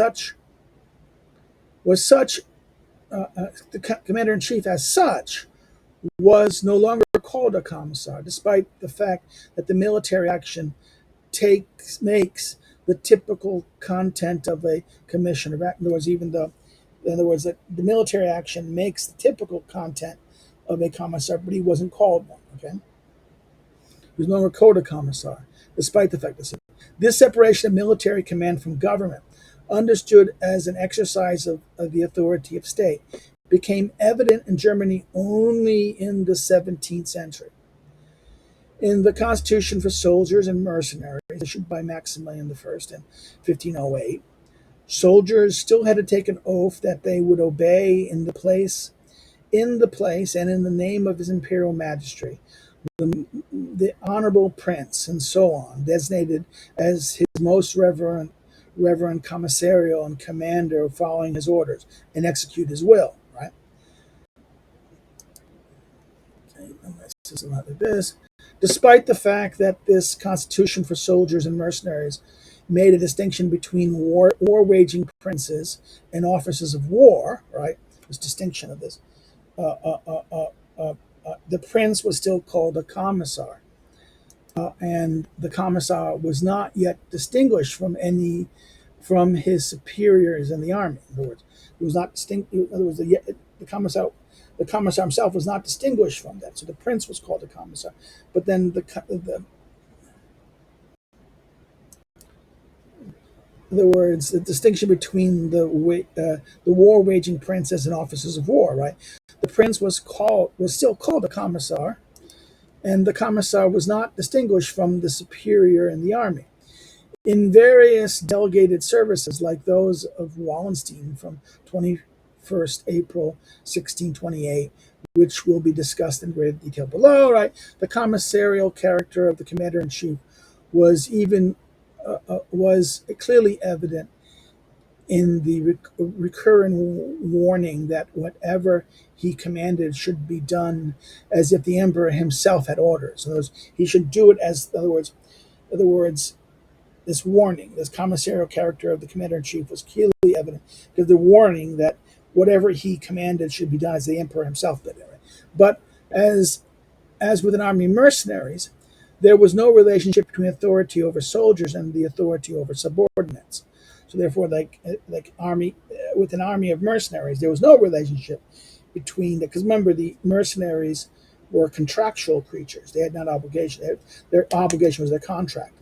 commander in chief as such was no longer called a commissar, despite the fact that the military action makes the typical content of a commission of act. In other words, that the military action makes the typical content of a commissar, but he wasn't called one. Okay, he was no longer called a commissar, despite the fact that this separation of military command from government, understood as an exercise of the authority of state, became evident in Germany only in the 17th century. In the Constitution for Soldiers and Mercenaries, issued by Maximilian I in 1508, soldiers still had to take an oath that they would obey in the place and in the name of his imperial majesty, the honorable prince, and so on, designated as his most reverend commissarial and commander, following his orders and execute his will. Right? This, despite the fact that this Constitution for Soldiers and Mercenaries made a distinction between war-waging princes and officers of war, right? This distinction of this. The prince was still called a commissar, and the commissar was not yet distinguished from his superiors in the army. In other words, he was not distinct. In other words, the commissar himself was not distinguished from that. So the prince was called a commissar, but then in other words, the distinction between the war-waging princes and officers of war, right? The prince was still called a commissar, and the commissar was not distinguished from the superior in the army. In various delegated services, like those of Wallenstein from 21st April 1628, which will be discussed in greater detail below, right? The commissarial character of the commander-in-chief was clearly evident in the recurring warning that whatever he commanded should be done as if the emperor himself had orders. In other words, he should do it as, in other words, this warning, this commissarial character of the commander-in-chief was clearly evident because the warning that whatever he commanded should be done as the emperor himself did it. Right? But as with an army of mercenaries, there was no relationship between authority over soldiers and the authority over subordinates. So therefore, like army with an army of mercenaries, there was no relationship between because remember the mercenaries were contractual creatures; they had not obligation. Their obligation was their contract,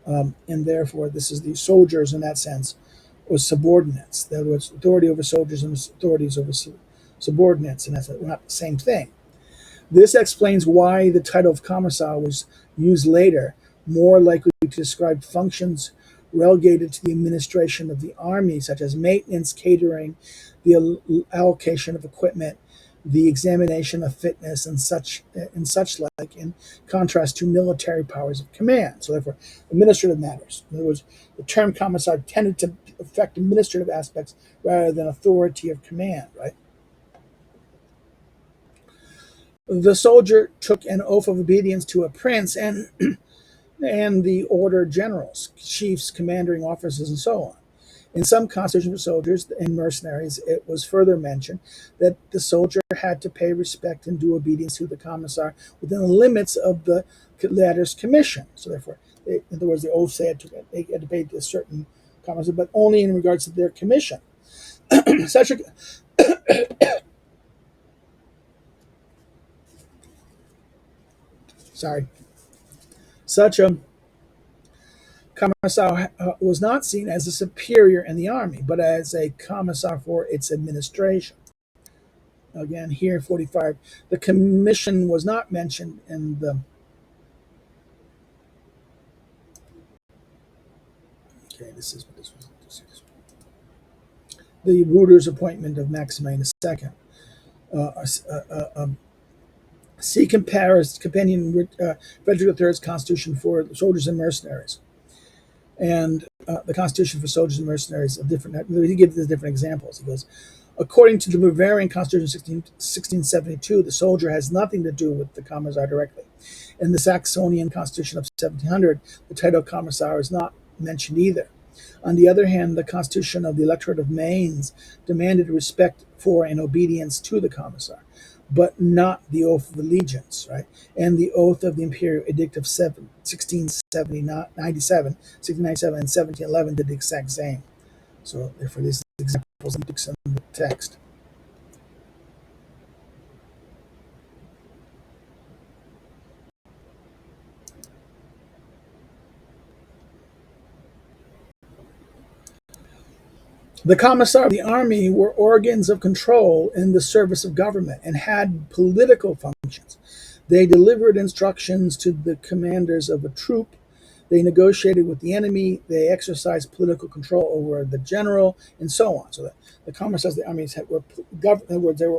and therefore this is the soldiers in that sense was subordinates. There was authority over soldiers and authorities over subordinates, and that's not the same thing. This explains why the title of commissar was used later, more likely to describe functions relegated to the administration of the army, such as maintenance, catering, the allocation of equipment, the examination of fitness, and such like, in contrast to military powers of command. So therefore, administrative matters. In other words, the term commissar tended to affect administrative aspects rather than authority of command, right? The soldier took an oath of obedience to a prince and the order generals, chiefs, commanding officers, and so on. In some constitutions for soldiers and mercenaries, it was further mentioned that the soldier had to pay respect and do obedience to the commissar within the limits of the latter's commission. So therefore, in other words, the oath said they had to pay to a certain commissar, but only in regards to their commission. Such a sorry, such a commissar was not seen as a superior in the army, but as a commissar for its administration. Again, here in 45, the commission was not mentioned in the. Okay, this is what this was. The Reuter's appointment of Maximilian II. See companion Frederick III's Constitution for Soldiers and Mercenaries. And the Constitution for Soldiers and Mercenaries of different. He gives the different examples. He goes, according to the Bavarian Constitution 1672, the soldier has nothing to do with the commissar directly. In the Saxonian Constitution of 1700, the title commissar is not mentioned either. On the other hand, the Constitution of the Electorate of Mainz demanded respect for and obedience to the commissar, but not the oath of allegiance, right? And the oath of the Imperial Edict of 1697, and 1711 did the exact same. So therefore, these examples in the text. The commissar of the army were organs of control in the service of government and had political functions. They delivered instructions to the commanders of a troop. They negotiated with the enemy. They exercised political control over the general, and so on. So the commissars of the armies they were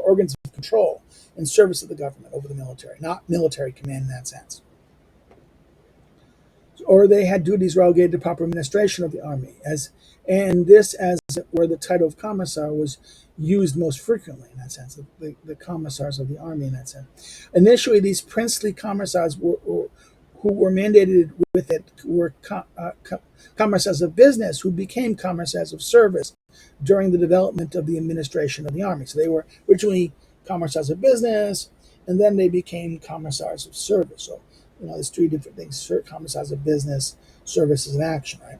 organs of control in service of the government over the military, not military command in that sense. Or they had duties relegated to proper administration of the army, as where the title of commissar was used most frequently in that sense, the commissars of the army in that sense. Initially, these princely commissars who were mandated with it were commissars of business who became commissars of service during the development of the administration of the army. So they were originally commissars of business, and then they became commissars of service. So there's three different things: commissars of business, services, and action, right?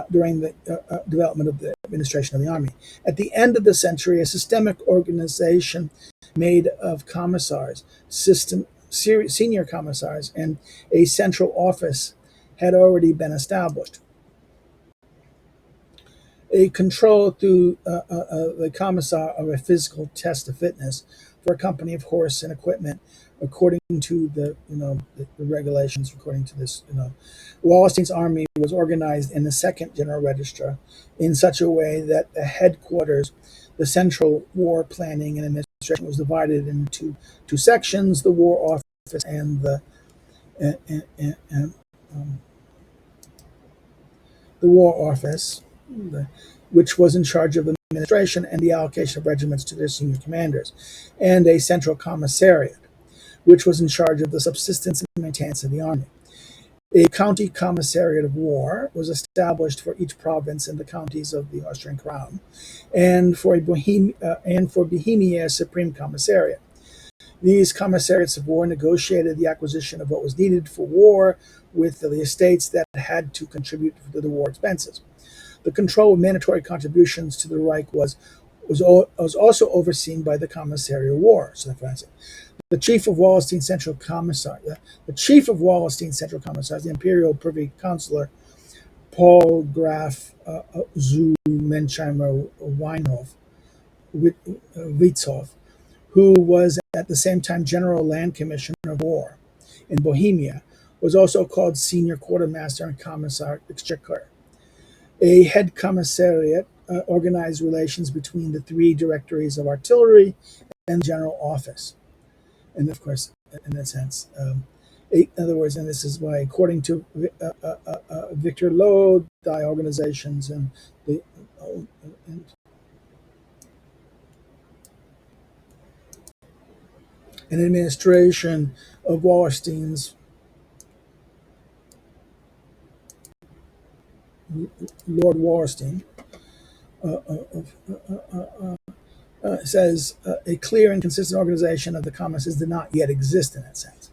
During the development of the administration of the army. At the end of the century, a systemic organization made of commissars, senior commissars, and a central office had already been established. A control through the commissar of a physical test of fitness for a company of horse and equipment, according to the regulations. According to this, Wallenstein's army was organized in the second general register in such a way that the headquarters, the central war planning and administration, was divided into two sections: the war office and the war office, which was in charge of administration and the allocation of regiments to their senior commanders, and a central commissariat, which was in charge of the subsistence and maintenance of the army. A county commissariat of war was established for each province in the counties of the Austrian crown, and for Bohemia, a supreme commissariat. These commissariats of war negotiated the acquisition of what was needed for war with the estates that had to contribute to the war expenses. The control of mandatory contributions to the Reich was also overseen by the Commissariat of War. So the chief of Wallenstein's Central Commissar, the chief of Wallenstein's Central Commissars, the Imperial Privy Councillor Paul Graf zu Mensheimer Witzhoff, who was at the same time General Land Commissioner of War in Bohemia, was also called Senior Quartermaster and Commissar Exchequer. A head commissariat organized relations between the three directories of artillery and the general office. And of course, in that sense, in other words, and this is why, according to Victor Lowe, the organizations and the and administration of Wallenstein's Lord Wallenstein says a clear and consistent organization of the commissars did not yet exist in that sense.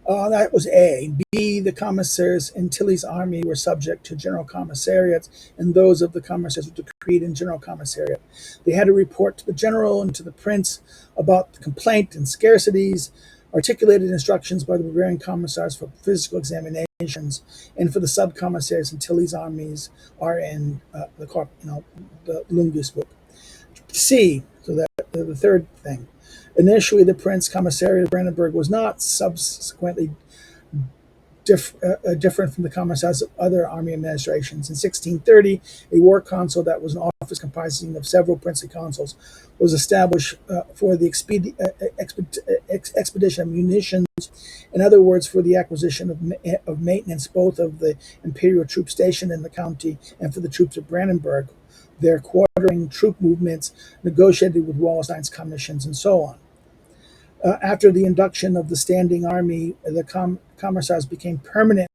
That was A. B. The commissars in Tilly's army were subject to general commissariats, and those of the commissars were decreed in general commissariat. They had to report to the general and to the prince about the complaint and scarcities, articulated instructions by the Bavarian commissars for physical examinations, and for the sub-commissaries in Tilly's armies are in the Lungus book. C. So that the third thing. Initially, the Prince Commissariat of Brandenburg was not subsequently different from the commissars of other army administrations. In 1630, a war council that was an office comprising of several princely consuls was established for the expedition of munitions, in other words, for the acquisition of maintenance, both of the imperial troops stationed in the county and for the troops of Brandenburg, their quartering troop movements negotiated with Wallenstein's commissions, and so on. After the induction of the standing army, the commissars became permanent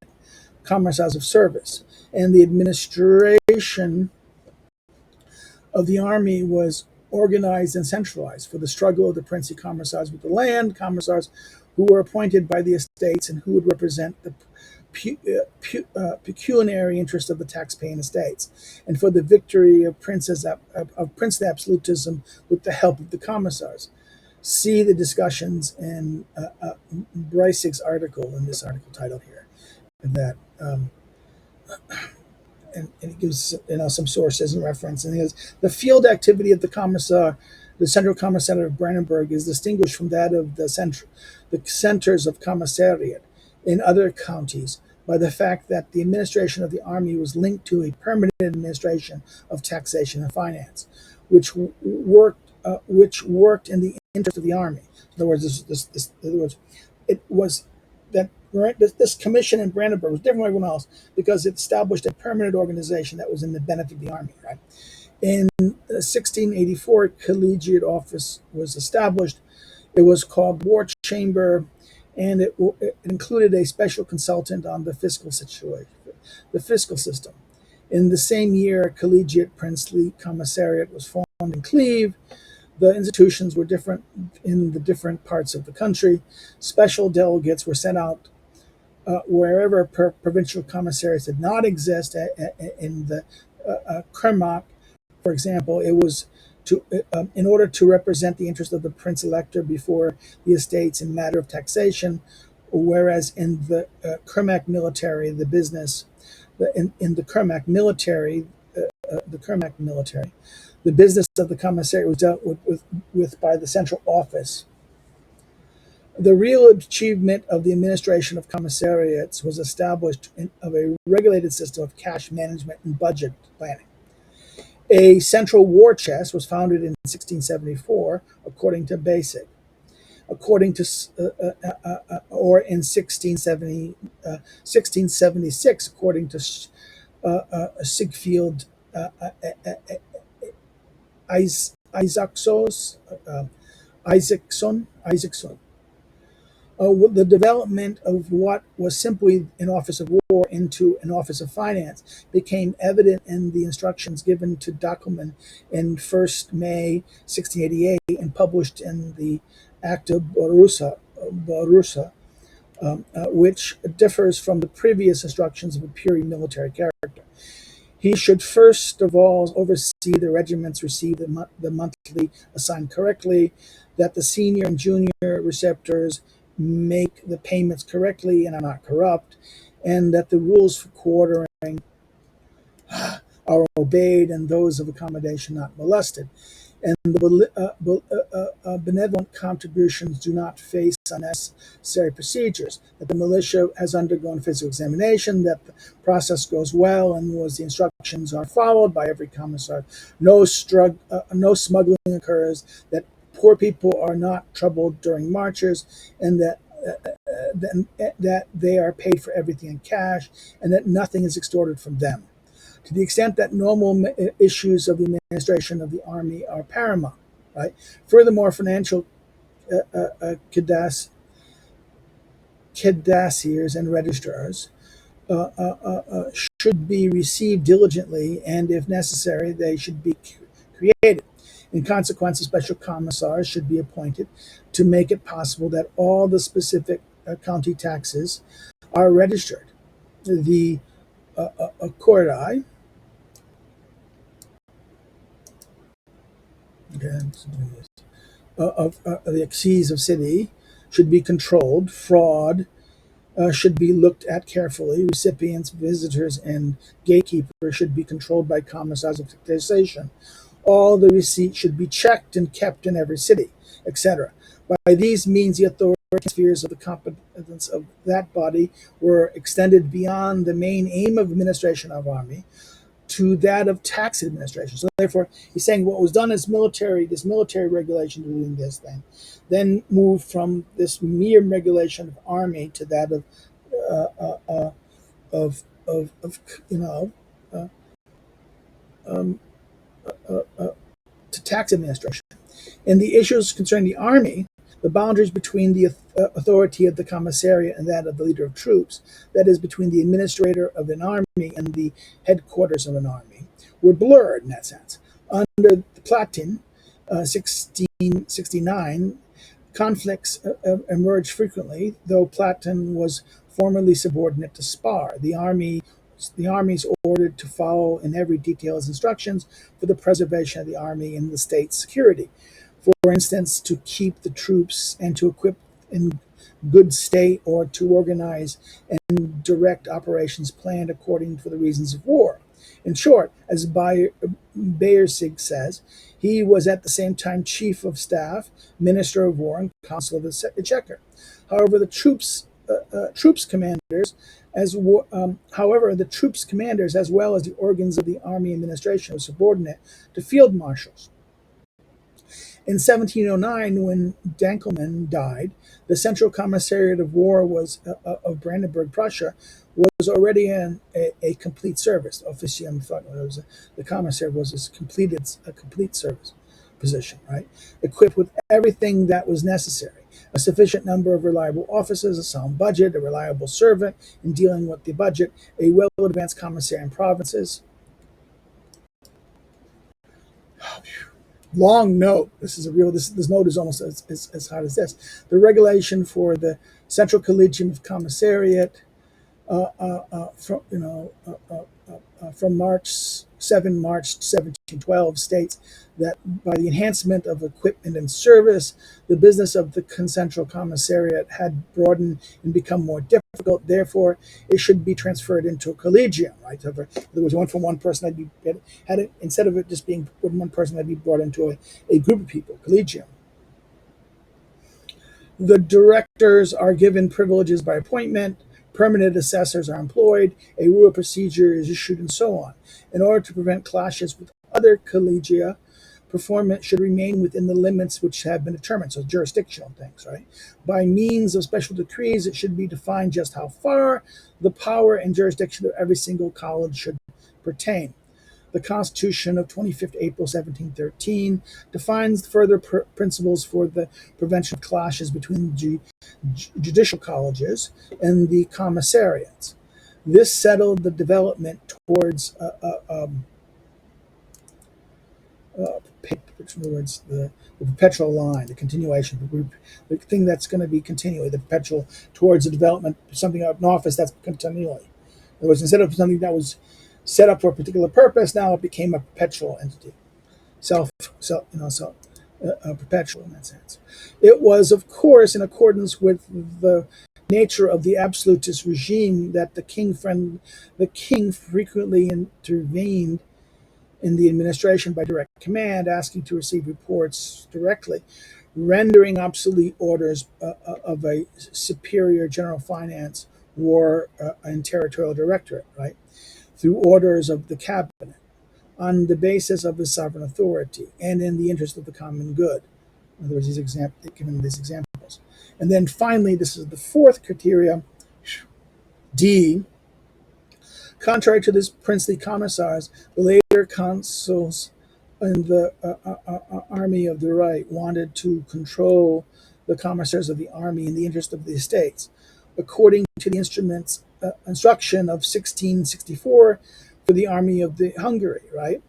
commissars of service, and the administration of the army was organized and centralized for the struggle of the princely commissars with the land commissars, who were appointed by the estates and who would represent the pecuniary interest of the tax-paying estates, and for the victory of princely absolutism with the help of the commissars. See the discussions in Breisig's article, in this article titled here, that and it gives some sources and reference. And it goes, the field activity of the commissar, the central commissariat of Brandenburg, is distinguished from that of the centers of commissariat in other counties by the fact that the administration of the army was linked to a permanent administration of taxation and finance, which worked in the interest of the army. In other words, it was that this commission in Brandenburg was different from everyone else because it established a permanent organization that was in the benefit of the army. Right? In 1684, collegiate office was established. It was called War Chamber, and it included a special consultant on the fiscal situation, the fiscal system. In the same year, a collegiate princely commissariat was formed in Cleve. The institutions were different in the different parts of the country. Special delegates were sent out wherever provincial commissariats did not exist. In the Kermark, for example, it was in order to represent the interest of the prince elector before the estates in matter of taxation, whereas in the Kermark military, the business, in the Kermark military, the business of the commissariat was dealt with by the central office. The real achievement of the administration of commissariats was established of a regulated system of cash management and budget planning. A central war chest was founded in 1674, according to Basic. According to, or in 1676, according to Sigfield Isaacson. The development of what was simply an office of war into an office of finance became evident in the instructions given to Dictator in 1st May 1688 and published in the Act of Borussa, which differs from the previous instructions of a purely military character. He should first of all oversee the regiments receive the monthly assigned correctly, that the senior and junior receptors make the payments correctly and are not corrupt, and that the rules for quartering are obeyed and those of accommodation not molested. And the benevolent contributions do not face unnecessary procedures, that the militia has undergone physical examination, that the process goes well, and was the instructions are followed by every commissar. No smuggling occurs, that poor people are not troubled during marches, and that they are paid for everything in cash, and that nothing is extorted from them, to the extent that normal issues of the administration of the army are paramount. Right. Furthermore, financial cadassiers and registrars should be received diligently, and if necessary, they should be created. In consequence, special commissars should be appointed to make it possible that all the specific county taxes are registered. The accordi, of the axes of city should be controlled. Fraud should be looked at carefully. Recipients, visitors, and gatekeepers should be controlled by commissars of taxation. All the receipts should be checked and kept in every city, etc. By these means, the authority spheres of the competence of that body were extended beyond the main aim of administration of army to that of tax administration. So therefore, he's saying what was done as this military regulation doing this thing, then moved from this mere regulation of army to that of to tax administration. In the issues concerning the army, the boundaries between the authority of the commissariat and that of the leader of troops, that is, between the administrator of an army and the headquarters of an army, were blurred in that sense. Under Baton, 1669, conflicts emerged frequently, though Baton was formerly subordinate to Spar. The armies ordered to follow in every detail his instructions for the preservation of the army and the state's security. For instance, to keep the troops and to equip in good state, or to organize and direct operations planned according to the reasons of war. In short, as Bayersig says, he was at the same time chief of staff, minister of war, and consul of the exchequer. However, the troops commanders, as well as the organs of the army administration, were subordinate to field marshals. In 1709, when Dankelmann died, the Central Commissariat of War of Brandenburg, Prussia, was already in a complete service. Officium, the commissary was a complete service position, right? Equipped with everything that was necessary: a sufficient number of reliable officers, a sound budget, a reliable servant in dealing with the budget, a well-advanced commissary in provinces. Long note. This note is almost as hard as this. The regulation for the Central Collegium of Commissariat from March 1712 states that by the enhancement of equipment and service, the business of the Central Commissariat had broadened and become more difficult. Therefore, it should be transferred into a collegium. Right? So there was one from one person. Instead of it just being one person, that'd be brought into a group of people, collegium. The directors are given privileges by appointment. Permanent assessors are employed, a rule of procedure is issued, and so on. In order to prevent clashes with other collegia, performance should remain within the limits which have been determined, so jurisdictional things, right? By means of special decrees, it should be defined just how far the power and jurisdiction of every single college should pertain. The Constitution of 25th April 1713 defines further principles for the prevention of clashes between judicial colleges and the commissariats. This settled the development towards in other words, the perpetual line, the continuation, the thing that's going to be continually, the perpetual towards the development of something out in office that's continually. In other words, instead of something that was set up for a particular purpose, now it became a perpetual entity, perpetual in that sense. It was, of course, in accordance with the nature of the absolutist regime that the king frequently intervened in the administration by direct command, asking to receive reports directly, rendering obsolete orders of a superior general finance, war, and territorial directorate, right, through orders of the cabinet, on the basis of his sovereign authority and in the interest of the common good. In other words, given these examples. And then finally, this is the fourth criteria, D. Contrary to this princely commissars, the later consuls in the army of the right wanted to control the commissars of the army in the interest of the estates, according to the instruction of 1664 for the army of the Hungary, right?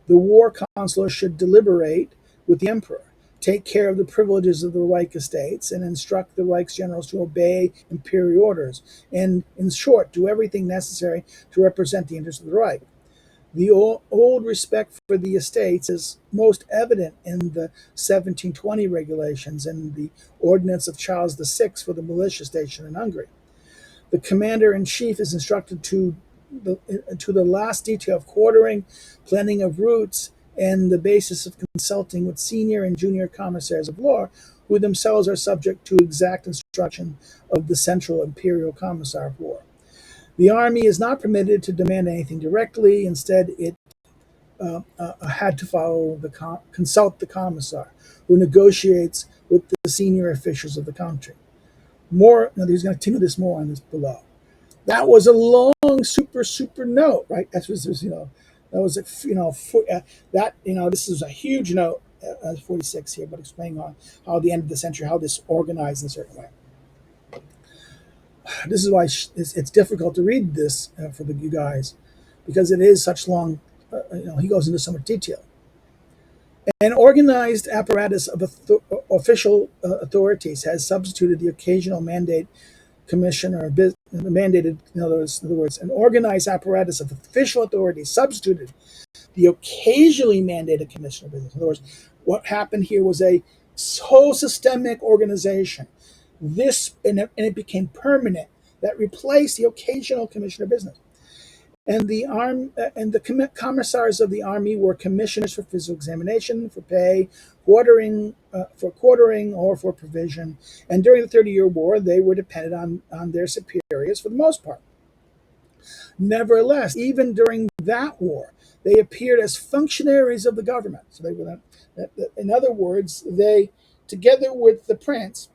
The war consular should deliberate with the emperor, take care of the privileges of the Reich estates, and instruct the Reich's generals to obey imperial orders, and, in short, do everything necessary to represent the interests of the Reich. The old respect for the estates is most evident in the 1720 regulations and the ordinance of Charles VI for the militia station in Hungary. The commander-in-chief is instructed to the last detail of quartering, planning of routes, and the basis of consulting with senior and junior commissaries of law, who themselves are subject to exact instruction of the central imperial commissar of war. The army is not permitted to demand anything directly. Instead, it had to consult the commissar, who negotiates with the senior officials of the country. Now he's going to continue this more on this below. That was a long, super note, right? That was, this is a huge note, 46 here, but explaining on how at the end of the century, how this organized in a certain way. This is why it's difficult to read this for you guys, because it is such long, he goes into so much detail. An organized apparatus of official authorities has substituted the occasional mandate commission or mandated, in other words, an organized apparatus of official authorities substituted the occasionally mandated commission of business. In other words, what happened here was a whole systemic organization. And it became permanent, that replaced the occasional commission of business. And the commissars of the army were commissioners for physical examination, for pay, quartering, or for provision. And during the 30-Year War, they were dependent on their superiors for the most part. Nevertheless, even during that war, they appeared as functionaries of the government. So they were, in other words, they, together with the prince,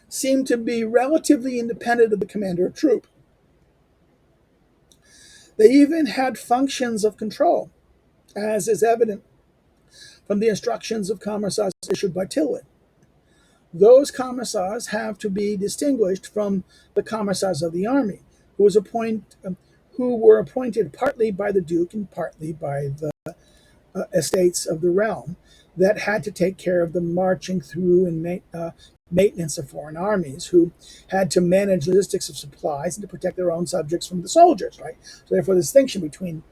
seemed to be relatively independent of the commander of troop. They even had functions of control, as is evident from the instructions of commissars issued by Tilly. Those commissars have to be distinguished from the commissars of the army, who were appointed partly by the duke and partly by the estates of the realm, that had to take care of the marching through and maintenance of foreign armies, who had to manage logistics of supplies and to protect their own subjects from the soldiers, right? So therefore, the distinction between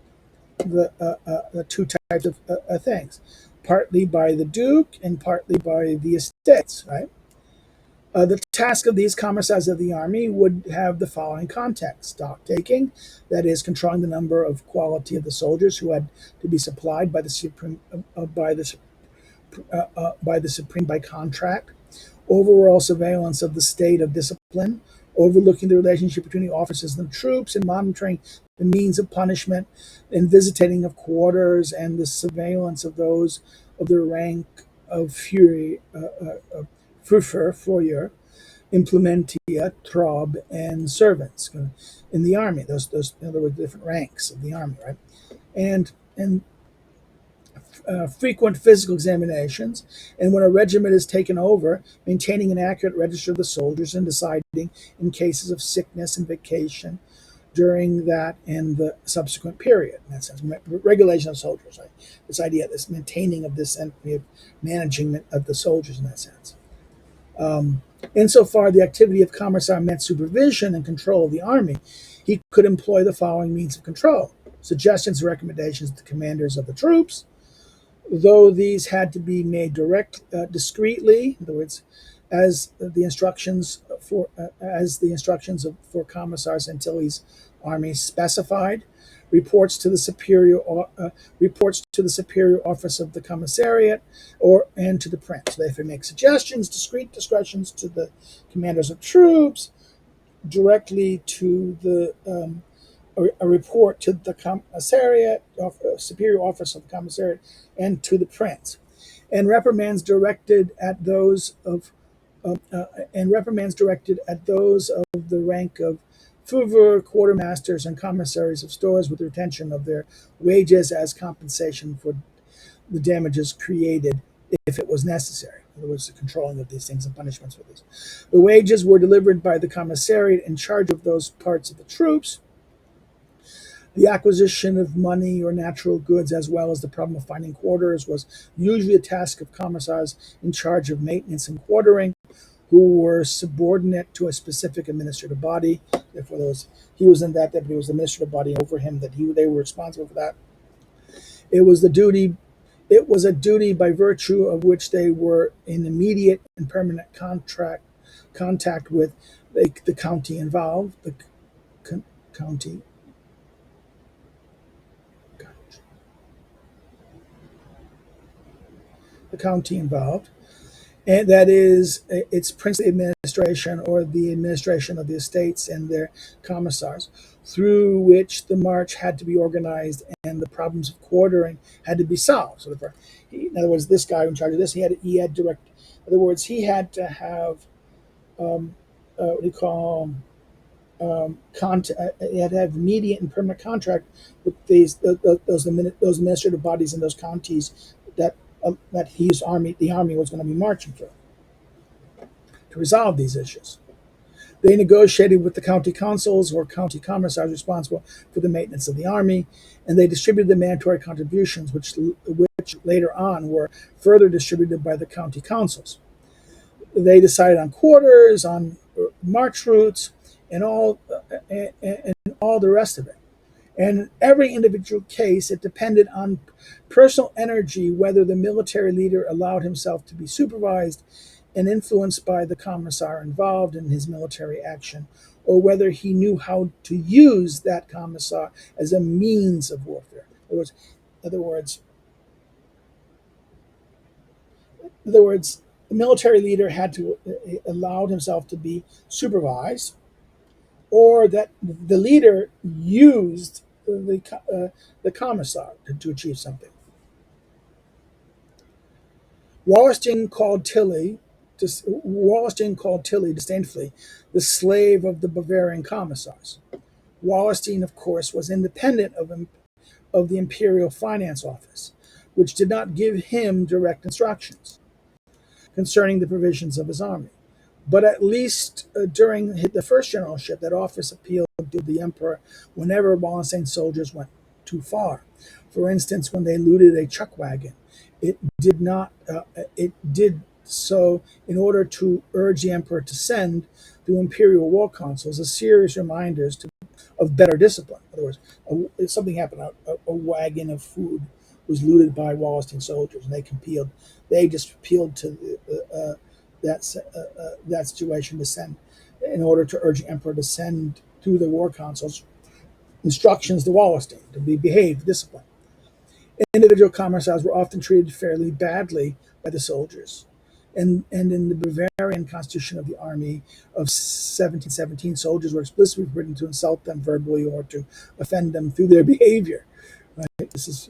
the two types of things, partly by the duke and partly by the estates, right? The task of these commissars of the army would have the following context: stock taking, that is, controlling the number of quality of the soldiers who had to be supplied by the supreme by contract; overall surveillance of the state of discipline; overlooking the relationship between the officers and the troops, and monitoring the means of punishment, and visiting of quarters, and the surveillance of those of the rank of Fourier, implementia, Traub, and servants in the army. Those in other words, different ranks of the army, right? and frequent physical examinations, and when a regiment is taken over, maintaining an accurate register of the soldiers and deciding in cases of sickness and vacation during that and the subsequent period. In that sense, regulation of soldiers, right? This idea, this maintaining of this and management of the soldiers in that sense. Insofar, the activity of commissar meant supervision and control of the army, he could employ the following means of control: suggestions and recommendations to the commanders of the troops, though these had to be made discreetly. In other words, as the instructions for commissars and Tilly's army specified, reports to the superior office of the commissariat and to the prince. They could make suggestions, discreet discretions to the commanders of troops, directly to a report to the commissariat, superior office of the commissariat, and to the prince, and reprimands directed at those of the rank of fouvoir, quartermasters, and commissaries of stores, with retention of their wages as compensation for the damages created if it was necessary. In other words, the controlling of these things and punishments for these. The wages were delivered by the commissariat in charge of those parts of the troops. The acquisition of money or natural goods, as well as the problem of finding quarters, was usually a task of commissars in charge of maintenance and quartering, who were subordinate to a specific administrative body. Therefore, he was in that, but it was the administrative body over him that they were responsible for that. It was a duty by virtue of which they were in immediate and permanent contact with the county involved, the county involved, and that is its princely administration or the administration of the estates and their commissars, through which the march had to be organized and the problems of quartering had to be solved. So, in other words, this guy in charge of this, he had direct. In other words, he had to have what do you call he had to have immediate and permanent contract with those administrative bodies and those counties that the army was going to be marching through to resolve these issues. They negotiated with the county councils or county commissars responsible for the maintenance of the army, and they distributed the mandatory contributions, which later on were further distributed by the county councils. They decided on quarters, on march routes, and all the rest of it. And in every individual case, it depended on personal energy whether the military leader allowed himself to be supervised and influenced by the commissar involved in his military action, or whether he knew how to use that commissar as a means of warfare. In other words, the military leader had to allow himself to be supervised, or that the leader used the commissar to achieve something. Wallenstein called Tilly disdainfully the slave of the Bavarian commissars. Wallenstein, of course, was independent of the imperial finance office, which did not give him direct instructions concerning the provisions of his army. But at least during the first generalship, that office appealed to the emperor whenever Wallenstein's soldiers went too far. For instance, when they looted a chuck wagon, it did so in order to urge the emperor to send to imperial war councils a serious reminders of better discipline. In other words, something happened. A wagon of food was looted by Wallenstein soldiers, and they just appealed to that situation to send, in order to urge the emperor to send to the war councils instructions to Wallenstein to be behaved, disciplined. Individual commissars were often treated fairly badly by the soldiers. And in the Bavarian constitution of the army of 1717, soldiers were explicitly forbidden to insult them verbally or to offend them through their behavior. Right? This is,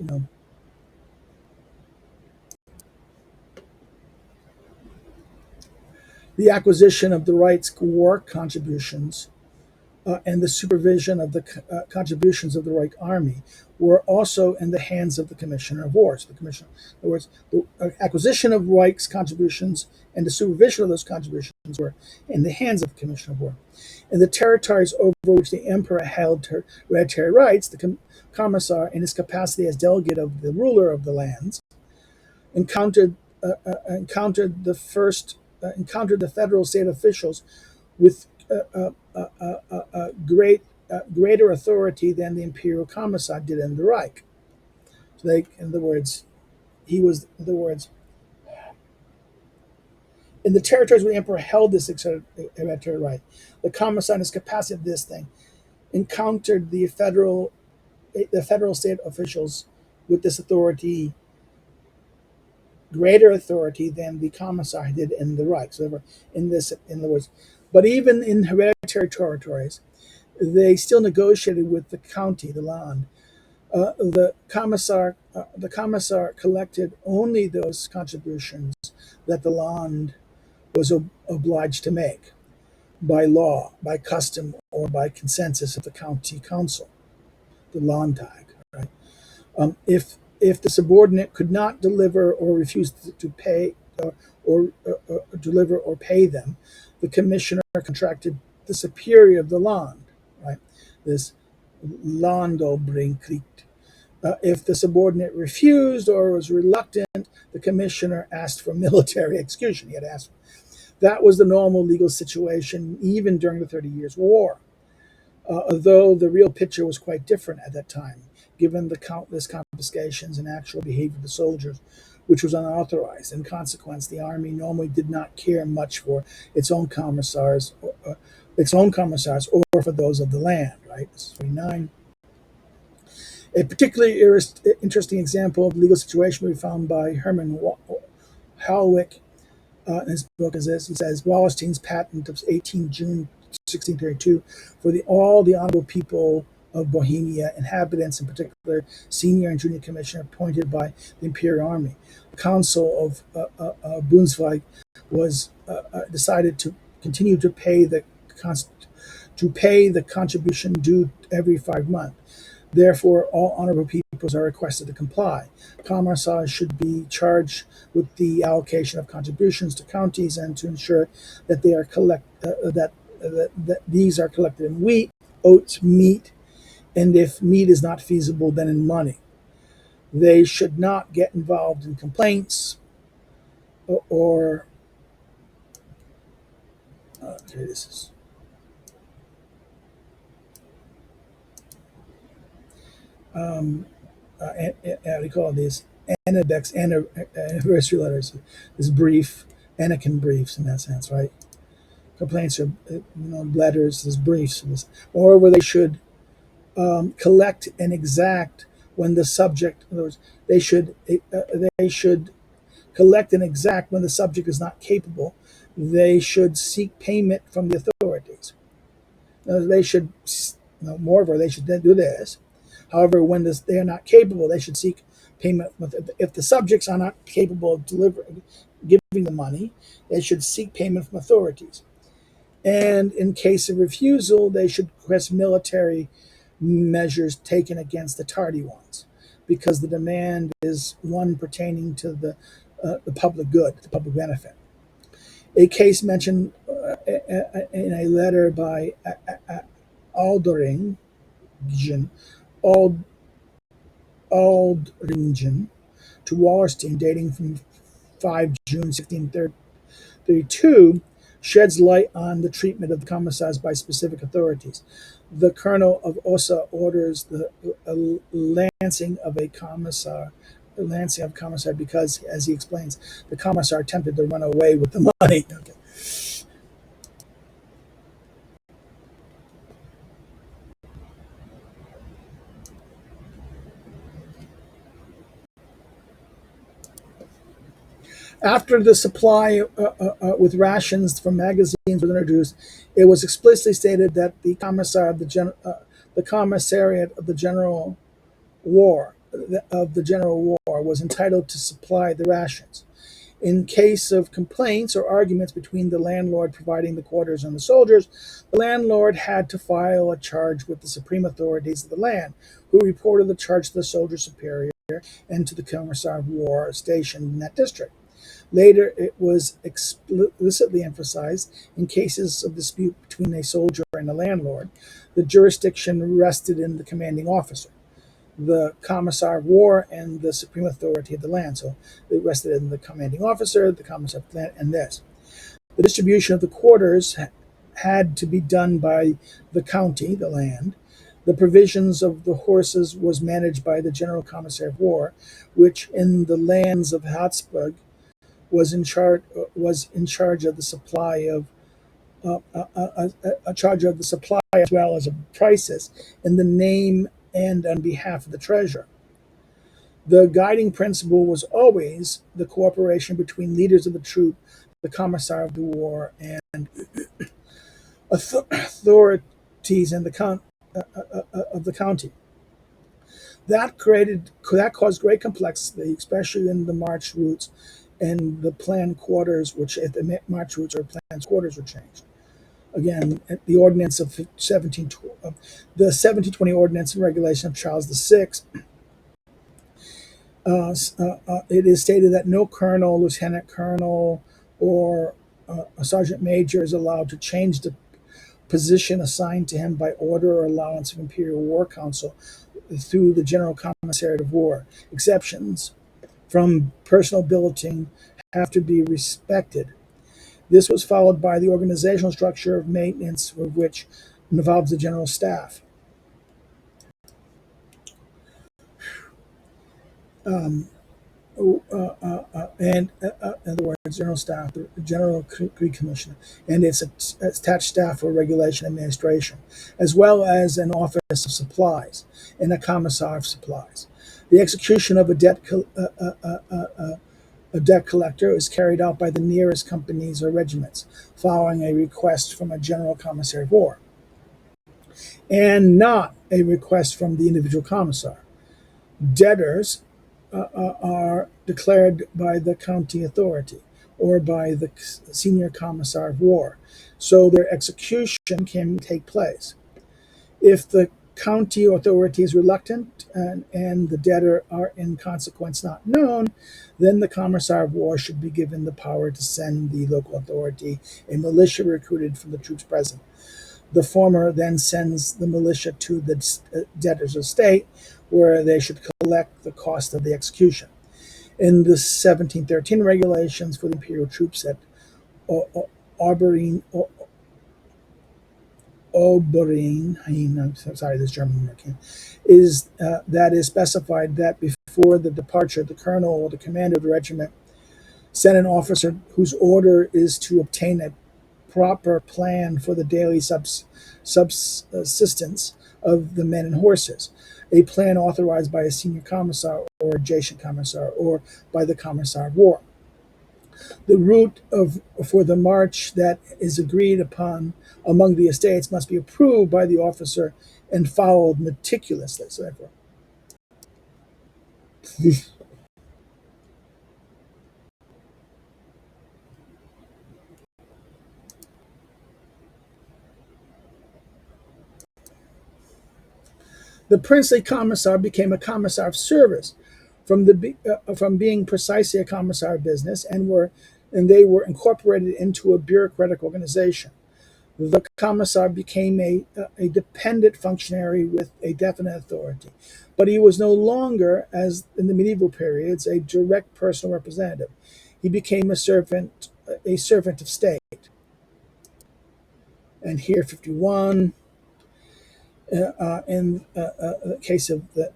the acquisition of the rights war contributions and the supervision of the contributions of the Reich Army were also in the hands of the Commissioner of War. So the Commissioner, in other words, the acquisition of Reich's contributions and the supervision of those contributions were in the hands of the Commissioner of War. In the territories over which the Emperor held hereditary rights, the Commissar, in his capacity as delegate of the ruler of the lands, encountered the federal state officials with greater authority than the imperial commissar did in the Reich. So in other words, in the territories where the emperor held this hereditary right, the commissar, in his capacity of this thing, encountered the federal state officials with this authority, greater authority than the commissar did in the Reich. So in other words, but even in hereditary territories, they still negotiated with the county, the land. The commissar collected only those contributions that the land was obliged to make by law, by custom, or by consensus of the county council, the Landtag. Right? If the subordinate could not deliver or refuse to pay or deliver or pay them, the commissioner contracted the superior of the land, right? This Landobrinkrieg. If the subordinate refused or was reluctant, the commissioner asked for military execution. He had asked. That was the normal legal situation even during the 30 Years' War, although the real picture was quite different at that time, given the countless confiscations and actual behavior of the soldiers, which was unauthorized. In consequence, the army normally did not care much for its own commissars, or for those of the land. Right, this is 29. A particularly interesting example of the legal situation we found by Herman Halwick in his book is this. He says, Wallenstein's patent of 18 June 1632 for all the honorable people of Bohemia, inhabitants in particular, senior and junior commissioner appointed by the Imperial Army. The Council of Brunswick was decided to continue to pay the contribution due every 5 months. Therefore, all honorable peoples are requested to comply. Commissars should be charged with the allocation of contributions to counties and to ensure that they are that these are collected in wheat, oats, meat, and if meat is not feasible, then in money. They should not get involved in complaints or okay, this is. We call these anniversary letters. This brief, Anakin briefs in that sense, right? Complaints are, letters, this briefs. Moreover, they should collect and exact when the subject. In other words, they should collect and exact when the subject is not capable. They should seek payment from the authorities. They should, moreover, they should then do this. However, when they are not capable, they should seek payment. If the subjects are not capable of giving the money, they should seek payment from authorities. And in case of refusal, they should request military measures taken against the tardy ones, because the demand is one pertaining to the public good, the public benefit. A case mentioned in a letter by Aldringen, Aldringen to Wallerstein, dating from 5 June 1632, sheds light on the treatment of the commissars by specific authorities. The colonel of Ossa orders the lancing of commissar because, as he explains, the commissar attempted to run away with the money. Okay. After the supply with rations from magazines was introduced, it was explicitly stated that the commissariat of the General War was entitled to supply the rations. In case of complaints or arguments between the landlord providing the quarters and the soldiers, the landlord had to file a charge with the supreme authorities of the land, who reported the charge to the soldier superior and to the commissar of war stationed in that district. Later, it was explicitly emphasized in cases of dispute between a soldier and a landlord, the jurisdiction rested in the commanding officer, the commissar of war, and the supreme authority of the land. So it rested in the commanding officer, the commissar of the land, and this. The distribution of the quarters had to be done by the county, the land. The provisions of the horses was managed by the general commissar of war, which in the lands of Habsburg was in charge of the supply of a charge of the supply as well as of prices in the name and on behalf of the treasurer. The guiding principle was always the cooperation between leaders of the troop, the commissar of the war, and authorities in of the county. That caused great complexity, especially in the march routes and the planned quarters, which if the march routes or planned quarters were changed. Again, the ordinance of the 1720 ordinance and regulation of Charles VI. It is stated that no colonel, lieutenant colonel, or a sergeant major is allowed to change the position assigned to him by order or allowance of Imperial War Council through the General Commissariat of War. Exceptions from personal billeting have to be respected. This was followed by the organizational structure of maintenance, of which involves the general staff. In other words, general staff, the general commissioner, and its attached staff for regulation and administration, as well as an office of supplies and a commissar of supplies. The execution of a debt collector is carried out by the nearest companies or regiments, following a request from a general commissary of war, and not a request from the individual commissar. Debtors are declared by the county authority or by the senior commissar of war, so their execution can take place. If the county authority is reluctant and the debtor are in consequence not known, then the commissar of war should be given the power to send the local authority a militia recruited from the troops present. The former then sends the militia to the debtor's estate, where they should collect the cost of the execution. In the 1713 regulations for the imperial troops at Oberyn, I'm sorry, this German is that is specified that before the departure, the colonel or the commander of the regiment send an officer whose order is to obtain a proper plan for the daily subsistence of the men and horses, a plan authorized by a senior commissar or adjacent commissar or by the commissar of war. The route for the march that is agreed upon among the estates must be approved by the officer and followed meticulously. So therefore, the princely commissar became a commissar of service from being precisely a commissar of business, and they were incorporated into a bureaucratic organization. The commissar became a dependent functionary with a definite authority, but he was no longer, as in the medieval periods, a direct personal representative. He became a servant of state. And here, 51. In the case of the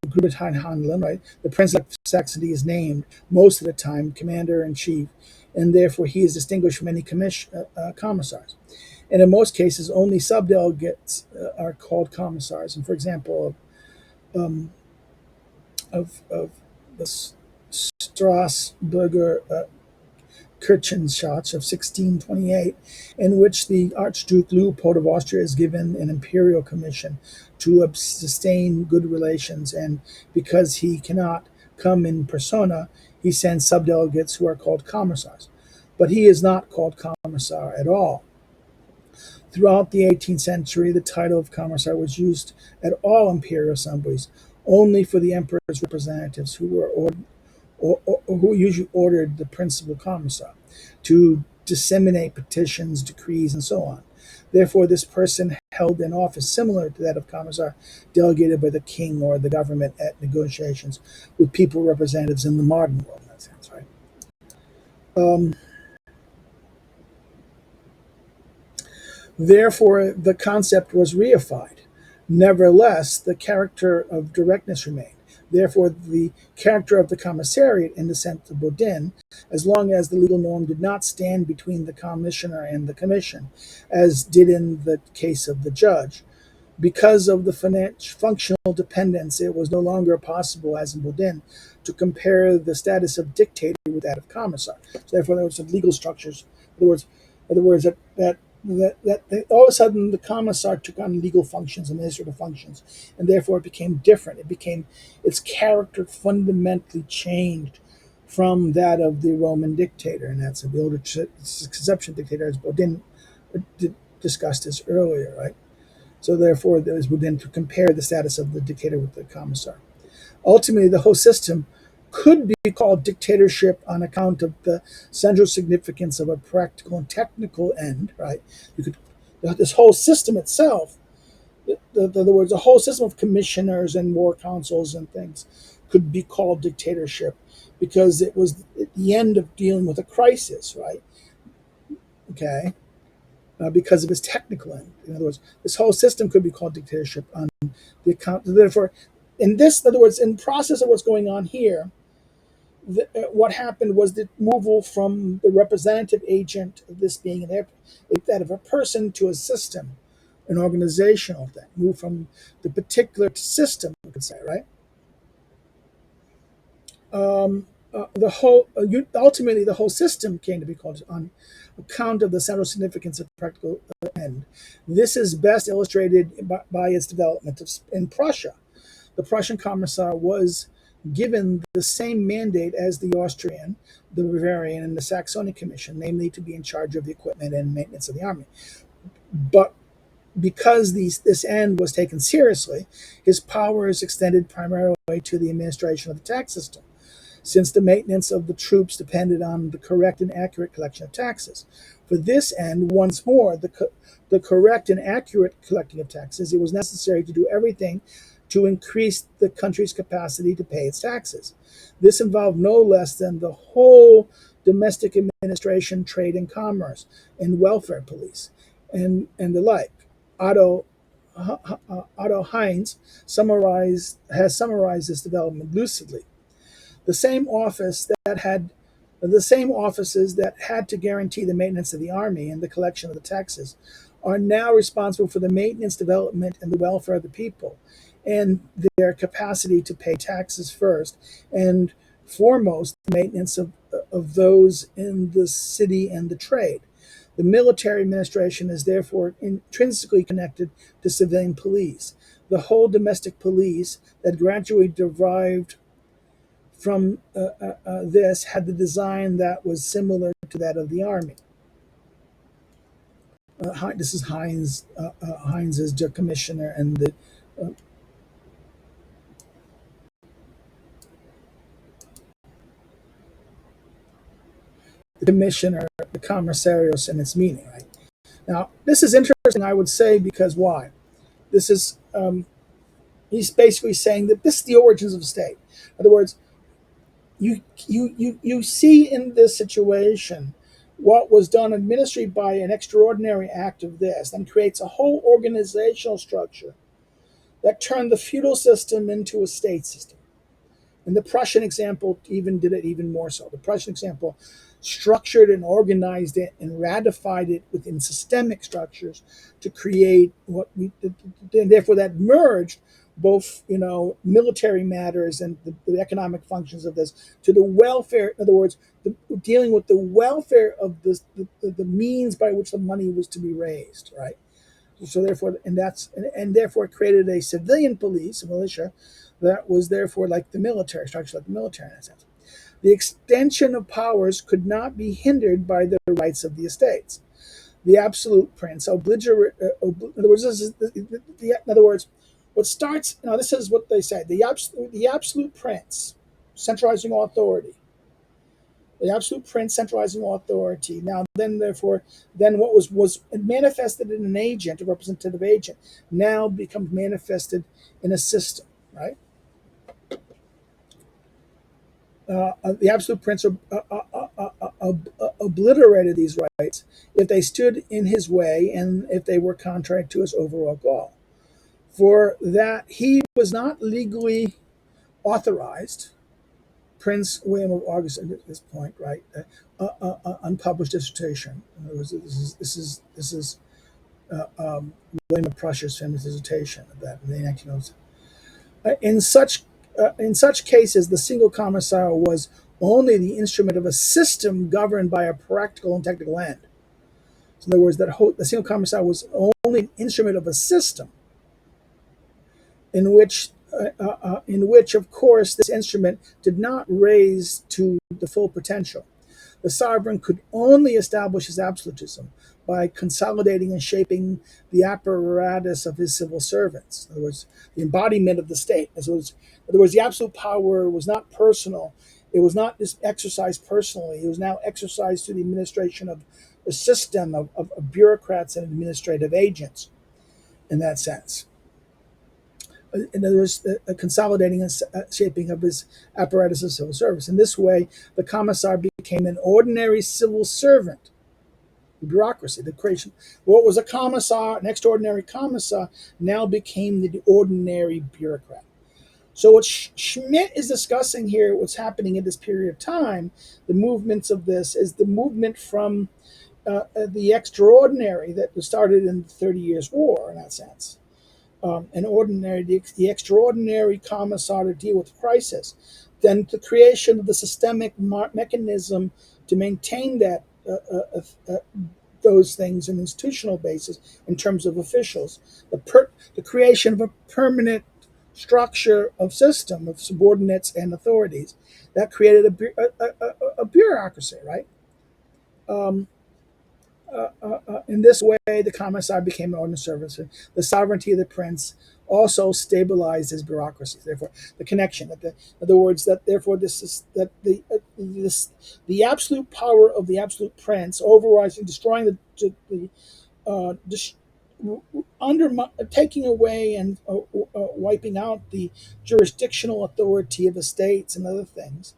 Grubetein Handeln, right, the Prince of Saxony is named most of the time commander-in-chief, and therefore he is distinguished from any commissars. And in most cases, only subdelegates are called commissars. And for example, of the Strasburger Kirchenschaft of 1628, in which the Archduke Leopold of Austria is given an imperial commission to sustain good relations, and because he cannot come in persona, he sends subdelegates who are called commissars. But he is not called commissar at all. Throughout the 18th century, the title of commissar was used at all imperial assemblies only for the emperor's representatives who were or who usually ordered the principal commissar to disseminate petitions, decrees, and so on. Therefore, this person held an office similar to that of commissar, delegated by the king or the government at negotiations with people representatives in the modern world, in that sense, right? Um, Therefore, the concept was reified. Nevertheless, the character of directness remained. Therefore, the character of the commissariat in the sense of Baton, as long as the legal norm did not stand between the commissioner and the commission, as did in the case of the judge. Because of the functional dependence, it was no longer possible, as in Baton, to compare the status of dictator with that of commissar. So therefore, there were some legal structures. In other words, that all of a sudden the commissar took on legal functions, administrative functions, and therefore it became different. Its character fundamentally changed from that of the Roman dictator, and that's the older conception dictator, as Baton discussed this earlier, right? So therefore, there was then to compare the status of the dictator with the commissar. Ultimately, the whole system could be called dictatorship on account of the central significance of a practical and technical end, right? You could this whole system itself, in other words, a whole system of commissioners and war councils and things could be called dictatorship because it was at the end of dealing with a crisis, right? Okay, because of its technical end. In other words, this whole system could be called dictatorship on the account. Therefore, in other words, in the process of what's going on here, what happened was the removal from the representative agent of this being that of a person to a system, an organizational thing. Move from the particular to system, we could say, right? Ultimately the whole system came to be called on account of the central significance of practical end. This is best illustrated by its development in Prussia. The Prussian commissar was given the same mandate as the Austrian, the Bavarian, and the Saxony commission, namely to be in charge of the equipment and maintenance of the army. But because this end was taken seriously, his powers extended primarily to the administration of the tax system, since the maintenance of the troops depended on the correct and accurate collection of taxes. For this end, once more, the correct and accurate collecting of taxes, it was necessary to do everything to increase the country's capacity to pay its taxes. This involved no less than the whole domestic administration, trade and commerce, and welfare police, and the like. Otto Heinz has summarized this development lucidly. The same the same offices that had to guarantee the maintenance of the army and the collection of the taxes are now responsible for the maintenance, development, and the welfare of the people, and their capacity to pay taxes first, and foremost, the maintenance of those in the city and the trade. The military administration is therefore intrinsically connected to civilian police. The whole domestic police that gradually derived from this had the design that was similar to that of the army. This is Heinz. Heinz is the commissioner, and uh, the commissioner, the commissarios, and its meaning. Right now, this is interesting. I would say because why? This is he's basically saying that this is the origins of the state. In other words, you see in this situation what was done in ministry by an extraordinary act of this, and creates a whole organizational structure that turned the feudal system into a state system. And the Prussian example even did it even more so. The Prussian example structured and organized it and ratified it within systemic structures to create and therefore that merged both, military matters and the economic functions of this to the welfare. In other words, dealing with the welfare of the means by which the money was to be raised, right? So therefore, and therefore created a civilian police, a militia, that was therefore like the military structure, like the military in that sense. The extension of powers could not be hindered by the rights of the estates. The absolute prince in other words, in other words, what starts now. This is what they say: the absolute prince, centralizing all authority. The absolute prince centralizing all authority. Now, then, therefore, then what was manifested in an agent, a representative agent, now becomes manifested in a system, right? The absolute prince obliterated these rights if they stood in his way and if they were contrary to his overall goal. For that he was not legally authorized, Prince William of August at this point, right? Unpublished dissertation. In other words, this is William of Prussia's famous dissertation of that in the 1900s. In such cases, the single commissar was only the instrument of a system governed by a practical and technical end. So in other words, the single commissar was only an instrument of a system in which, of course, this instrument did not raise to the full potential. The sovereign could only establish his absolutism by consolidating and shaping the apparatus of his civil servants. In other words, the embodiment of the state. In other words, the absolute power was not personal. It was not just exercised personally. It was now exercised through the administration of a system of bureaucrats and administrative agents in that sense. In other words, consolidating and shaping of his apparatus of civil service. In this way, the commissar became an ordinary civil servant. The bureaucracy, the creation. What was a commissar, an extraordinary commissar, now became the ordinary bureaucrat. So what Schmitt is discussing here, what's happening in this period of time, the movements of this, is the movement from the extraordinary that was started in the 30 Years' War, in that sense. The extraordinary commissar to deal with crisis, then the creation of the systemic mechanism to maintain that those things on an institutional basis in terms of officials, the creation of a permanent structure of system of subordinates and authorities that created a bureaucracy, right? In this way, the commissar became an ordinary servant. The sovereignty of the prince also stabilized his bureaucracy. Therefore, the connection. In other words, that therefore the absolute power of the absolute prince overrides and destroying taking away and wiping out the jurisdictional authority of estates and other things.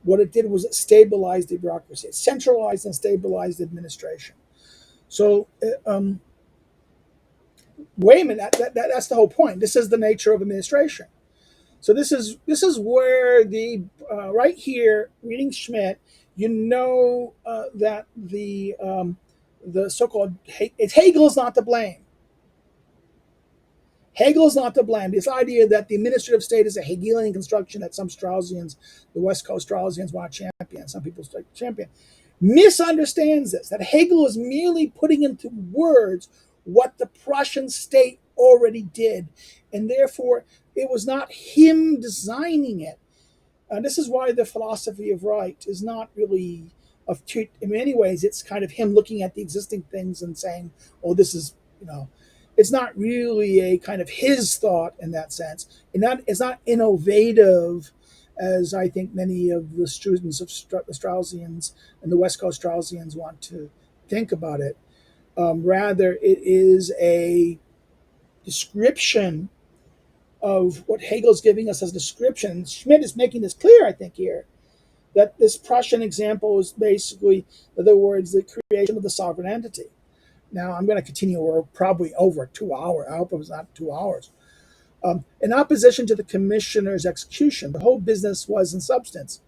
What it did was it stabilized the bureaucracy. It centralized and stabilized administration. So, wait a minute. That's the whole point. This is the nature of administration. So this is where the right here, reading Schmitt, you know that the so-called Hegel is not to blame. Hegel is not to blame. This idea that the administrative state is a Hegelian construction that some Straussians, the West Coast Straussians, want to champion. Some people champion. Misunderstands this, that Hegel is merely putting into words what the Prussian state already did, and therefore it was not him designing it. And this is why the philosophy of right is not really in many ways, it's kind of him looking at the existing things and saying, oh, this is, it's not really a kind of his thought in that sense. And it's not innovative, as I think many of the students of the Straussians and the West Coast Straussians want to think about it. Rather, it is a description of what Hegel's giving us as a description. Schmitt is making this clear, I think, here, that this Prussian example is basically, in other words, the creation of the sovereign entity. Now, I'm going to continue. We're probably over 2 hours. I hope it was not 2 hours. In opposition to the commissioner's execution, the whole business was in substance,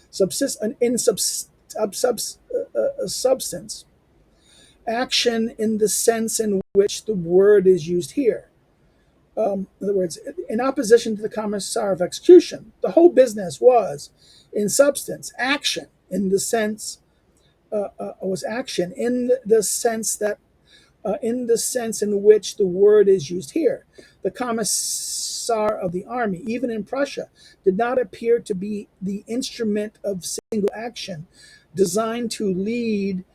substance, action in the sense in which the word is used here. In other words, in opposition to the commissar of execution, the whole business was in substance, action in the sense was action in the sense that in the sense in which the word is used here. The commissar of the army, even in Prussia, did not appear to be the instrument of single action designed to lead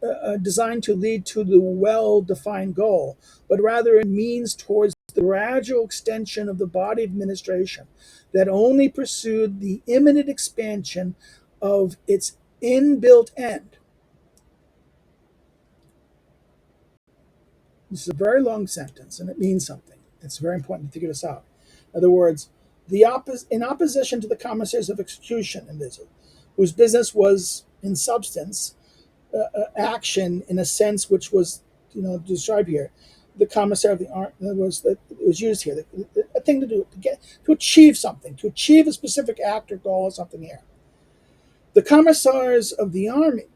to the well-defined goal, but rather a means towards the gradual extension of the body of administration that only pursued the imminent expansion of its inbuilt end. This is a very long sentence, and it means something. It's very important to figure this out. In other words, in opposition to the commissaries of execution in this, whose business was, in substance, action in a sense which was, described here. The commissary of the army was used here. A thing to do to achieve something, to achieve a specific act or goal or something here. The commissars of the army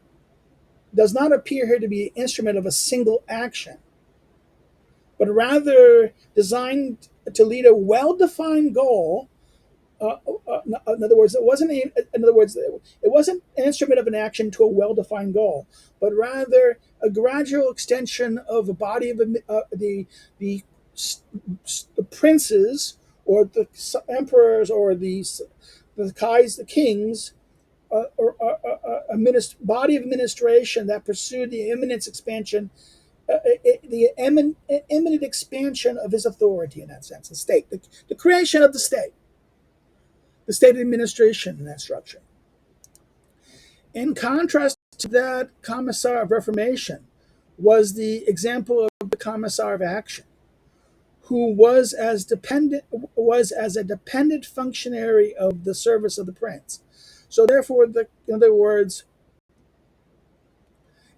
does not appear here to be an instrument of a single action, but rather designed to lead a well-defined goal. In other words, it wasn't an instrument of an action to a well-defined goal, but rather a gradual extension of a body of the princes or the emperors or the kings, a body of administration that pursued the imminent expansion, the imminent expansion of his authority in that sense, the state, the creation of the state administration in that structure. In contrast to that, commissar of reformation was the example of the commissar of action, who was as a dependent functionary of the service of the prince. So therefore, in other words,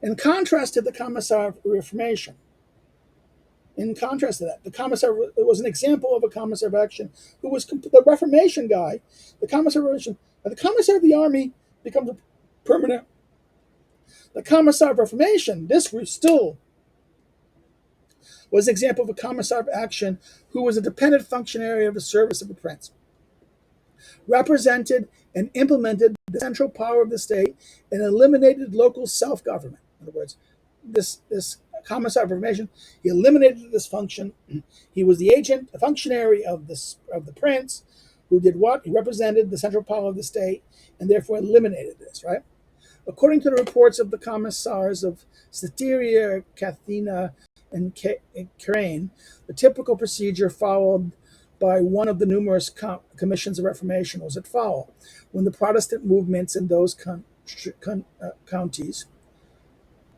in contrast to the commissar of reformation, in contrast to that, the commissar was an example of a commissar of action who was the Reformation guy. The commissar of the army becomes a permanent. The commissar of Reformation, this group still was an example of a commissar of action who was a dependent functionary of the service of the prince, represented and implemented the central power of the state and eliminated local self-government. In other words, this commissar of reformation, he eliminated this function. He was the agent, a functionary of the prince, who did what? He represented the central power of the state, and therefore eliminated this, right? According to the reports of the commissars of Styria, Cathena, and Carene, the typical procedure followed by one of the numerous commissions of reformation was as follows: when the Protestant movements in those countries, counties. I'm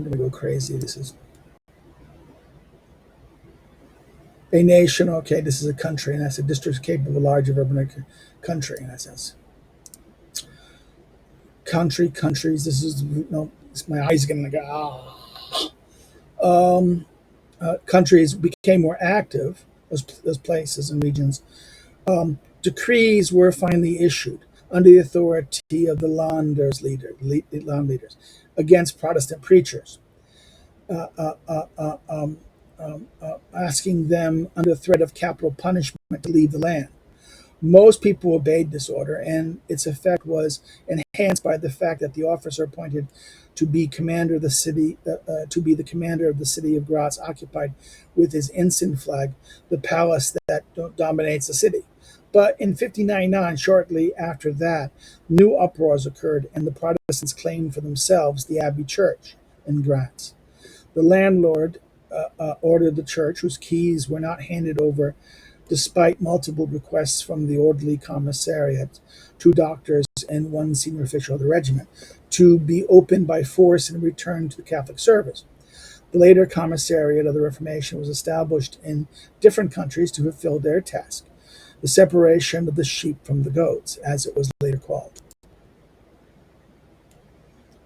going to go crazy. This is a nation. Okay, this is a country, and that's a district capable of a large urban country, in that sense. Countries. This is my eyes are going to go. Countries became more active. Those places and regions. Decrees were finally issued under the authority of the land leaders against Protestant preachers, asking them under threat of capital punishment to leave the land. Most people obeyed this order, and its effect was enhanced by the fact that the officer appointed to be commander of the city, of Graz, occupied with his ensign flag the palace that dominates the city. But in 1599, shortly after that, new uproars occurred, and the Protestants claimed for themselves the Abbey Church in Graz. The landlord ordered the church, whose keys were not handed over despite multiple requests from the orderly commissariat, 2 doctors, and 1 senior official of the regiment, to be opened by force and returned to the Catholic service. The later commissariat of the Reformation was established in different countries to fulfill their task: the separation of the sheep from the goats, as it was later called.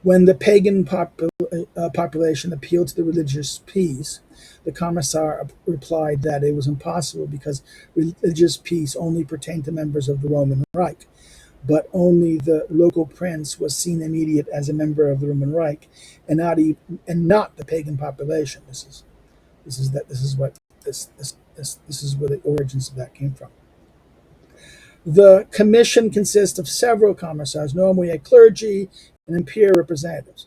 When the pagan population appealed to the religious peace, the commissar replied that it was impossible because religious peace only pertained to members of the Roman Reich. but only the local prince was seen immediate as a member of the Roman Reich, and not the pagan population. This is where the origins of that came from. The commission consists of several commissars, normally a clergy and imperial representatives.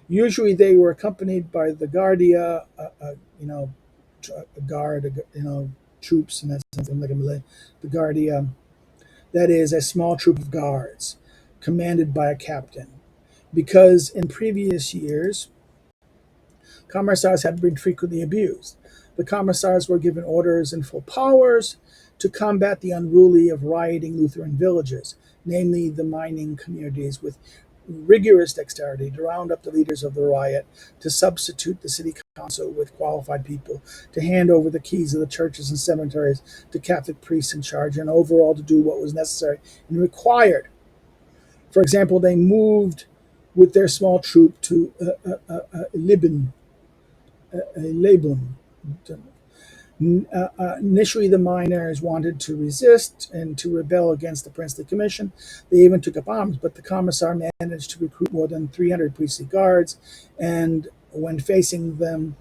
Usually, they were accompanied by the guardia, a guard, troops, and that's something like the guardia. That is a small troop of guards, commanded by a captain. Because in previous years, commissars had been frequently abused. The commissars were given orders and full powers to combat the unruly of rioting Lutheran villages, namely the mining communities, with rigorous dexterity to round up the leaders of the riot, to substitute the city council with qualified people, to hand over the keys of the churches and cemeteries to Catholic priests in charge, and overall to do what was necessary and required. For example, they moved with their small troop to Libben, initially, the miners wanted to resist and to rebel against the princely commission. They even took up arms, but the commissar managed to recruit more than 300 priestly guards, and when facing them,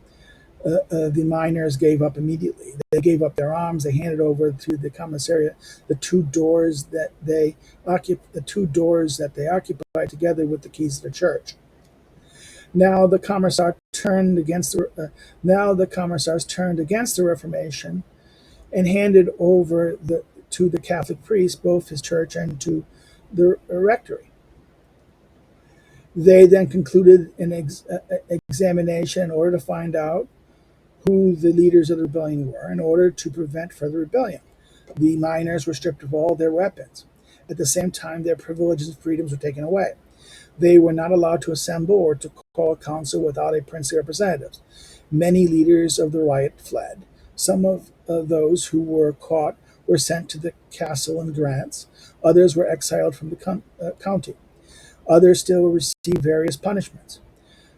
the miners gave up immediately. They gave up their arms. They handed over to the commissariat the two doors that they occupied together with the keys of the church. Now the commissars turned against the Reformation and handed over to the Catholic priest both his church and to the rectory. They then concluded an examination in order to find out who the leaders of the rebellion were in order to prevent further rebellion. The miners were stripped of all their weapons. At the same time, their privileges and freedoms were taken away. They were not allowed to assemble or to call a council without a princely representative. Many leaders of the riot fled. Some of those who were caught were sent to the castle in grants. Others were exiled from the county. Others still received various punishments.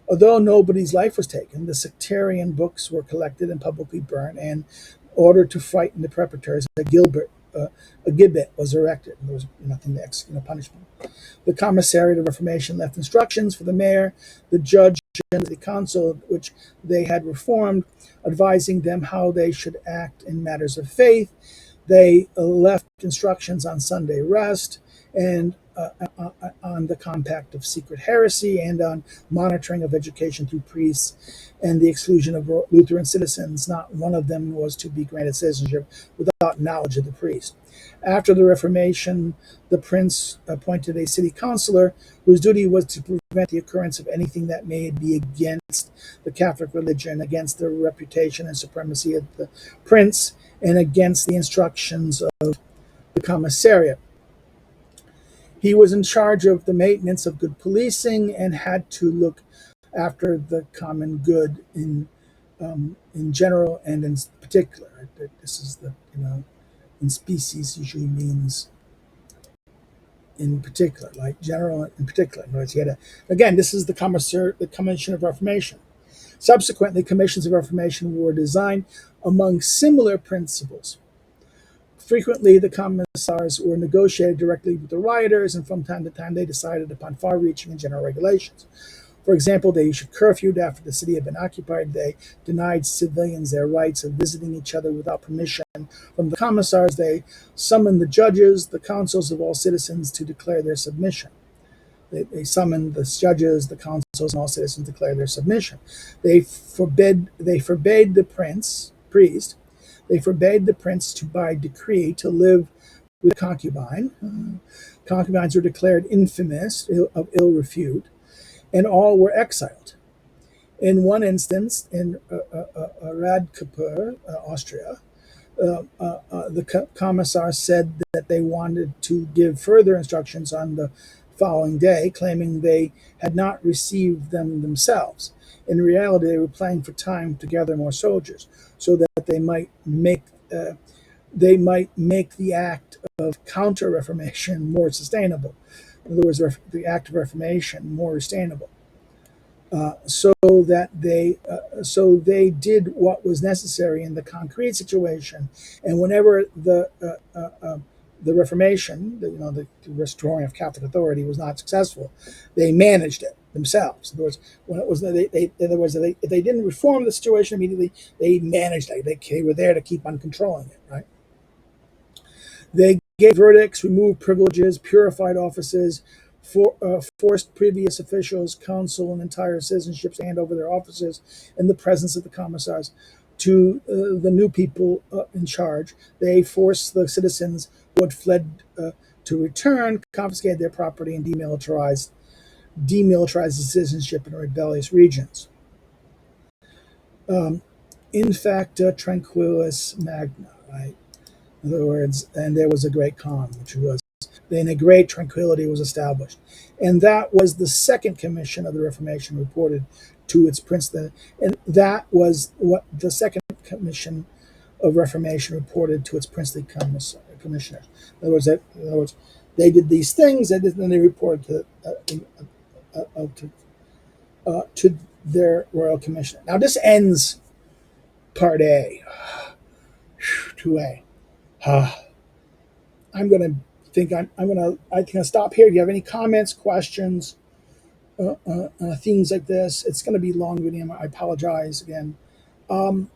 Although nobody's life was taken, the sectarian books were collected and publicly burned, and in order to frighten the preparators, a gibbet was erected. There was nothing to execute punishment. The Commissariat of Reformation left instructions for the mayor, the judge, and the council, which they had reformed, advising them how they should act in matters of faith. They left instructions on Sunday rest and on the compact of secret heresy and on monitoring of education through priests and the exclusion of Lutheran citizens. Not one of them was to be granted citizenship without knowledge of the priest. After the Reformation, the prince appointed a city councillor whose duty was to prevent the occurrence of anything that may be against the Catholic religion, against the reputation and supremacy of the prince, and against the instructions of the commissariat. He was in charge of the maintenance of good policing and had to look after the common good in general and in particular. This is in species usually means in particular, like general in particular. In other words, this is the Commission of Reformation. Subsequently, commissions of Reformation were designed among similar principles. Frequently, the commissars were negotiated directly with the rioters, and from time to time they decided upon far-reaching and general regulations. For example, they issued curfew after the city had been occupied. They denied civilians their rights of visiting each other without permission from the commissars. They summoned the judges, the councils of all citizens to declare their submission. They summoned the judges, the councils, and all citizens to declare their submission. They forbade the priest. They forbade the prince to, by decree, to live with a concubine. Concubines were declared infamous, of ill repute, and all were exiled. In one instance, in Radkapur, Austria, the commissar said that they wanted to give further instructions on the following day, claiming they had not received them themselves. In reality, they were planning for time to gather more soldiers, so that they might make the act of counter-reformation more sustainable. In other words, the act of reformation more sustainable. So they did what was necessary in the concrete situation, and whenever the the Reformation, the restoring of Catholic authority, was not successful. They managed it themselves. In other words, when it was if they didn't reform the situation immediately, they managed it. They were there to keep on controlling it. Right? They gave verdicts, removed privileges, purified offices, forced previous officials, council, and entire citizenships to hand over their offices in the presence of the commissars to the new people in charge. They forced the citizens who had fled to return, confiscated their property, and demilitarized the citizenship in rebellious regions. In facta tranquillis magna, right? In other words, and there was a great calm, which was then a great tranquility was established. And that was the second commission of the Reformation reported to its prince. And that was what the second commission of Reformation reported to its princely commissioners. In other words, they did these things, and then they reported to their royal commissioner. Now this ends part A. 2A. I'm going to I think I'll stop here. Do you have any comments, questions, things like this? It's going to be a long video. I apologize again.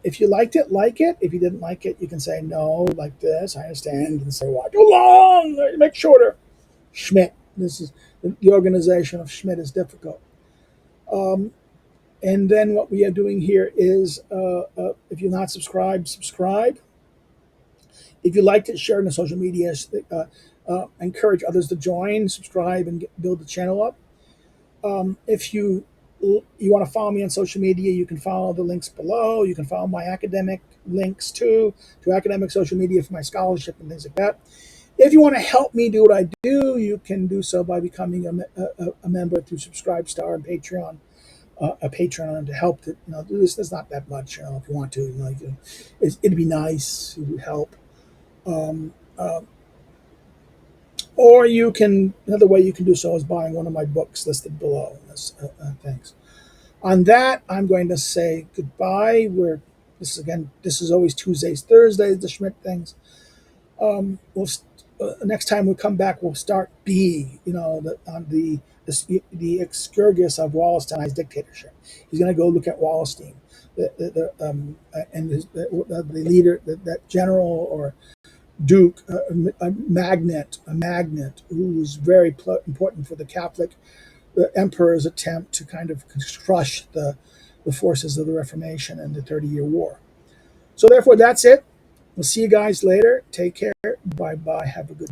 If you liked it, like it. If you didn't like it, you can say no, like this. I understand, and say why too long. Make shorter. Schmitt. This is the organization of Schmitt is difficult. And then what we are doing here is, if you're not subscribed, subscribe. If you liked it, share it on social media. Encourage others to join, subscribe, and build the channel up. If you want to follow me on social media, you can follow the links below. You can follow my academic links too, to academic social media for my scholarship and things like that. If you want to help me do what I do, you can do so by becoming a member through Subscribestar and Patreon. A Patreon to help. This is not that much. If you want to, it'd be nice. It would help. Or you can, another way you can do so is buying one of my books listed below. Thanks. On that, I'm going to say goodbye. This is always Tuesdays, Thursdays, the Schmitt things. Next time we come back, we'll start B, on the excursus of Wallenstein's dictatorship. He's going to go look at Wallenstein, and the leader, that general or duke, a magnate who was very important for the Catholic emperor's attempt to kind of crush the forces of the Reformation and the 30-Year War. So therefore, that's it. We'll see you guys later. Take care. Bye-bye. Have a good day.